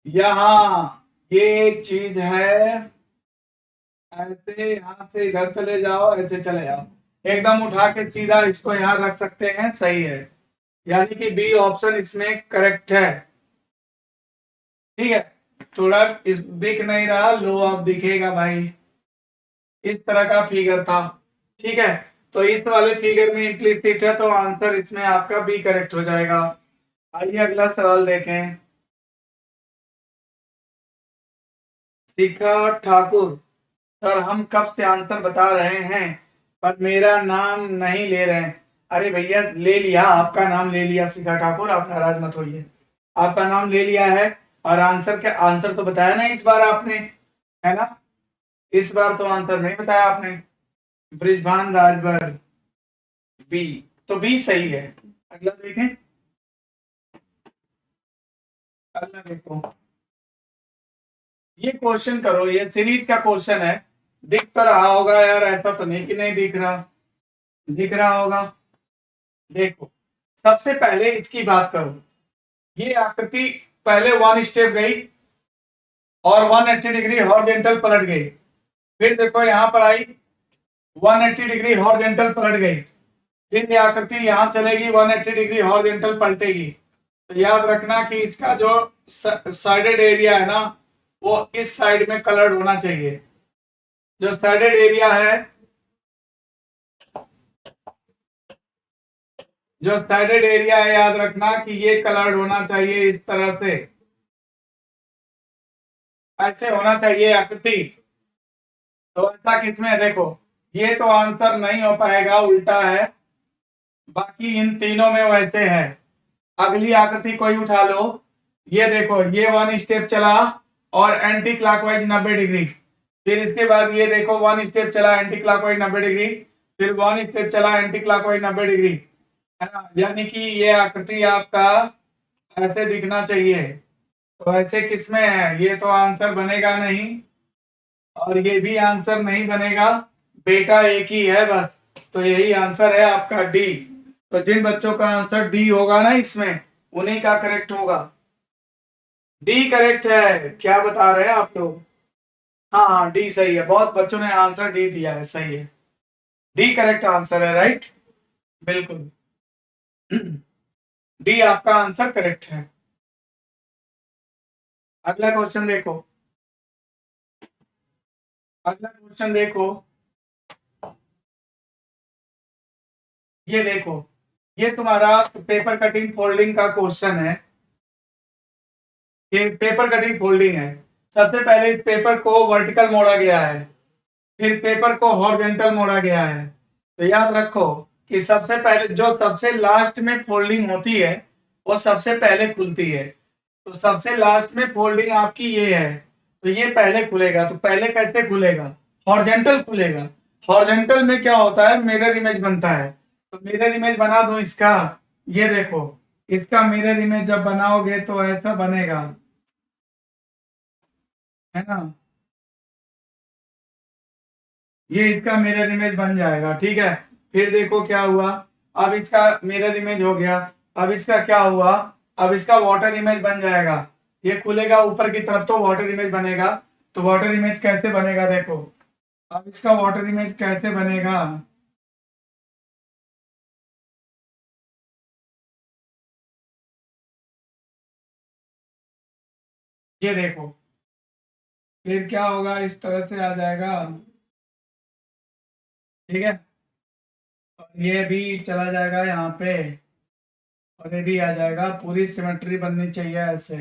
यहाँ ये चीज है, ऐसे यहां से इधर चले जाओ, ऐसे चले जाओ, एकदम उठा के सीधा इसको यहाँ रख सकते हैं, सही है। यानी कि बी ऑप्शन इसमें करेक्ट है, ठीक है। थोड़ा इस दिख नहीं रहा, लो अब दिखेगा भाई। इस तरह का फिगर था, ठीक है। तो इस वाले फिगर में इम्प्लिसिट है, तो आंसर इसमें आपका बी करेक्ट हो जाएगा। आइए अगला सवाल देखें। शिखा ठाकुर, सर हम कब से आंसर बता रहे हैं पर मेरा नाम नहीं ले रहे हैं। अरे भैया ले लिया, आपका नाम ले लिया शिखा ठाकुर, आप नाराज मत होइए। आपका नाम ले लिया है और आंसर तो बताया ना इस बार आपने, है ना। इस बार तो आंसर नहीं बताया आपने। ब्रिजभान राजभर, बी, तो बी सही है। अगला देखें, अगला देखो। ये क्वेश्चन करो, ये सीरीज का क्वेश्चन है। दिख तो रहा होगा यार, ऐसा तो नहीं कि नहीं दिख रहा, दिख रहा होगा। देखो सबसे पहले इसकी बात करो। ये आकृति पहले वन स्टेप गई और 180 डिग्री हॉरिजॉन्टल पलट गई। फिर देखो यहां पर आई, 180 डिग्री हॉरिजॉन्टल पलट गई। फिर ये आकृति यहां चलेगी, 180 डिग्री हॉरिजॉन्टल पलटेगी। तो याद रखना कि इसका जो साइडेड एरिया है ना, वो इस साइड में कलर्ड होना चाहिए। जो साइडेड एरिया है, जो साइडेड एरिया है, याद रखना कि ये कलर्ड होना चाहिए इस तरह से, ऐसे होना चाहिए आकृति। तो ऐसा किसमें है, देखो ये तो आंसर नहीं हो पाएगा, उल्टा है। बाकी इन तीनों में वैसे है। अगली आकृति कोई उठा लो, ये देखो ये वन स्टेप चला और एंटी क्लॉकवाइज 90 डिग्री। फिर इसके बाद ये देखो वन स्टेप चला एंटी क्लॉकवाइज 90 डिग्री, फिर वन स्टेप चला एंटी क्लॉकवाइज 90 डिग्री, है ना। यानी कि ये आकृति आपका ऐसे दिखना चाहिए। तो ऐसे किसमें है, ये तो आंसर बनेगा नहीं और ये भी आंसर नहीं बनेगा, बेटा एक ही है बस। तो यही आंसर है आपका डी। तो जिन बच्चों का आंसर डी होगा ना इसमें, उन्हीं का करेक्ट होगा। डी करेक्ट है, क्या बता रहे हैं आप लोग। हाँ हाँ डी सही है, बहुत बच्चों ने आंसर डी दिया है, सही है। डी करेक्ट आंसर है, राइट, बिल्कुल। डी आपका आंसर करेक्ट है। अगला क्वेश्चन देखो, अगला क्वेश्चन देखो, ये देखो, ये तुम्हारा पेपर कटिंग फोल्डिंग का क्वेश्चन है। ये पेपर कटिंग फोल्डिंग है। सबसे पहले इस पेपर को वर्टिकल मोड़ा गया है, फिर पेपर को हॉरिजॉन्टल मोड़ा गया है। तो याद रखो कि सबसे पहले जो सबसे लास्ट में फोल्डिंग होती है वो सबसे पहले खुलती है। तो सबसे लास्ट में फोल्डिंग आपकी ये है, तो ये पहले खुलेगा। तो पहले कैसे खुलेगा, हॉरिजॉन्टल खुलेगा। हॉरिजॉन्टल में क्या होता है, मिरर इमेज बनता है। तो मिरर इमेज बना दो इसका, ये देखो इसका मिरर इमेज जब बनाओगे तो ऐसा बनेगा, है ना। ये इसका मिरर इमेज बन जाएगा, ठीक है। फिर देखो क्या हुआ, अब इसका मिरर इमेज हो गया। अब इसका क्या हुआ, अब इसका वाटर इमेज बन जाएगा। ये खुलेगा ऊपर की तरफ तो वाटर इमेज बनेगा। तो वाटर इमेज कैसे बनेगा, देखो अब इसका वाटर इमेज कैसे बनेगा। ये देखो फिर क्या होगा, इस तरह से आ जाएगा, ठीक है। और ये भी चला जाएगा यहाँ पे, और ये भी आ जाएगा। पूरी सिमेट्री बननी चाहिए, ऐसे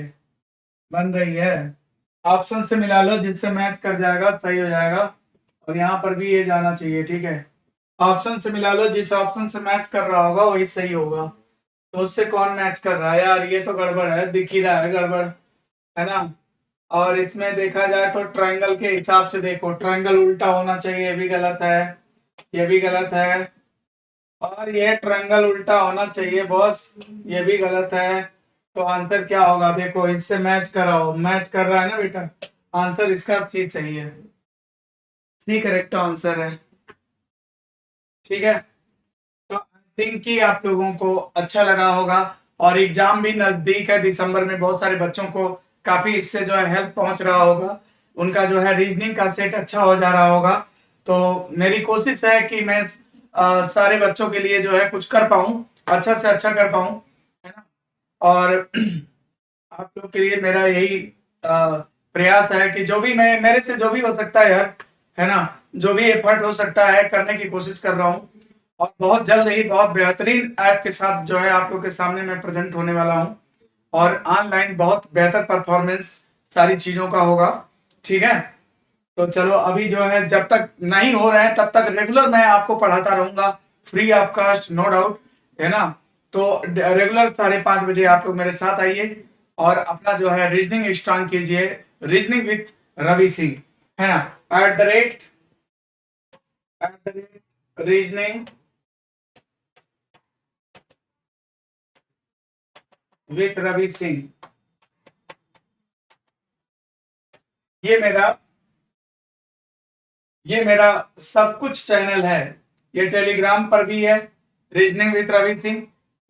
बन रही है। ऑप्शन से मिला लो, जिससे मैच कर जाएगा, सही हो जाएगा। और यहाँ पर भी ये जाना चाहिए, ठीक है। ऑप्शन से मिला लो, जिस ऑप्शन से मैच कर रहा होगा वही सही होगा। तो उससे कौन मैच कर रहा है यार, ये तो गड़बड़ है, दिख ही रहा है गड़बड़, है ना। और इसमें देखा जाए तो ट्रायंगल के हिसाब से देखो, ट्रायंगल उल्टा होना चाहिए, ये भी गलत है, ये भी गलत है, और ये ट्रायंगल उल्टा होना चाहिए बॉस, ये भी गलत है। तो आंसर क्या होगा, देखो इससे मैच कराओ, मैच कर रहा है ना बेटा, आंसर इसका सी सही है, सी करेक्ट आंसर है। ठीक है, तो आई थिंक कि आप लोगों को अच्छा लगा होगा, और एग्जाम भी नजदीक है, दिसंबर में बहुत सारे बच्चों को काफी इससे जो है हेल्प पहुंच रहा होगा, उनका जो है रीजनिंग का सेट अच्छा हो जा रहा होगा। तो मेरी कोशिश है कि मैं सारे बच्चों के लिए जो है कुछ कर पाऊं, अच्छा से अच्छा कर पाऊं, है ना। और आप लोग के लिए मेरा यही प्रयास है कि जो भी मैं, मेरे से जो भी हो सकता है यार, है ना, जो भी एफर्ट हो सकता है करने की कोशिश कर रहा हूँ। और बहुत जल्द ही बहुत बेहतरीन ऐप के साथ जो है आप लोग के सामने मैं प्रेजेंट होने वाला हूँ, और ऑनलाइन बहुत बेहतर परफॉर्मेंस सारी चीजों का होगा। ठीक है, तो चलो अभी जो है जब तक नहीं हो रहे हैं तब तक रेगुलर मैं आपको पढ़ाता रहूंगा, free of cost, no doubt, है ना। तो रेगुलर 5:30 बजे आप लोग मेरे साथ आइए, और अपना जो है रीजनिंग स्ट्रांग कीजिए, रीजनिंग विथ रवि सिंह, है ना, @@, रीजनिंग विथ रवि सिंह, ये मेरा ये मेरा सब कुछ चैनल है। ये टेलीग्राम पर भी है, reasoning with Ravi Singh,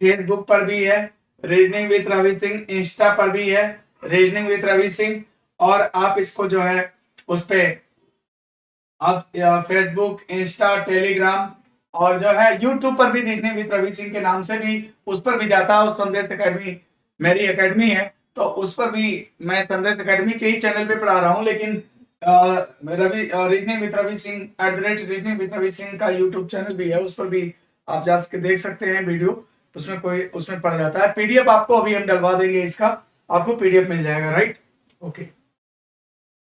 Facebook पर भी है, reasoning with Ravi Singh, Insta पर भी है, रीजनिंग विद रवि सिंह। और आप इसको जो है उस पे आप फेसबुक, इंस्टा, टेलीग्राम, और जो है यूट्यूब पर भी रीजनिंग विद रवि सिंह के नाम से भी उस पर भी जाता है, और संदेश एकेडमी मेरी एकेडमी है, तो उस पर भी मैं संदेश एकेडमी के ही चैनल पे पढ़ा रहा हूँ, लेकिन Ravi reasoning with Ravi Singh @reasoning with Ravi Singh का यूट्यूब चैनल भी है, उस पर भी आप जा के देख सकते हैं वीडियो, उसमें पड़ जाता है। पीडीएफ आपको अभी हम डलवा देंगे, इसका आपको पीडीएफ मिल जाएगा, राइट। ओके।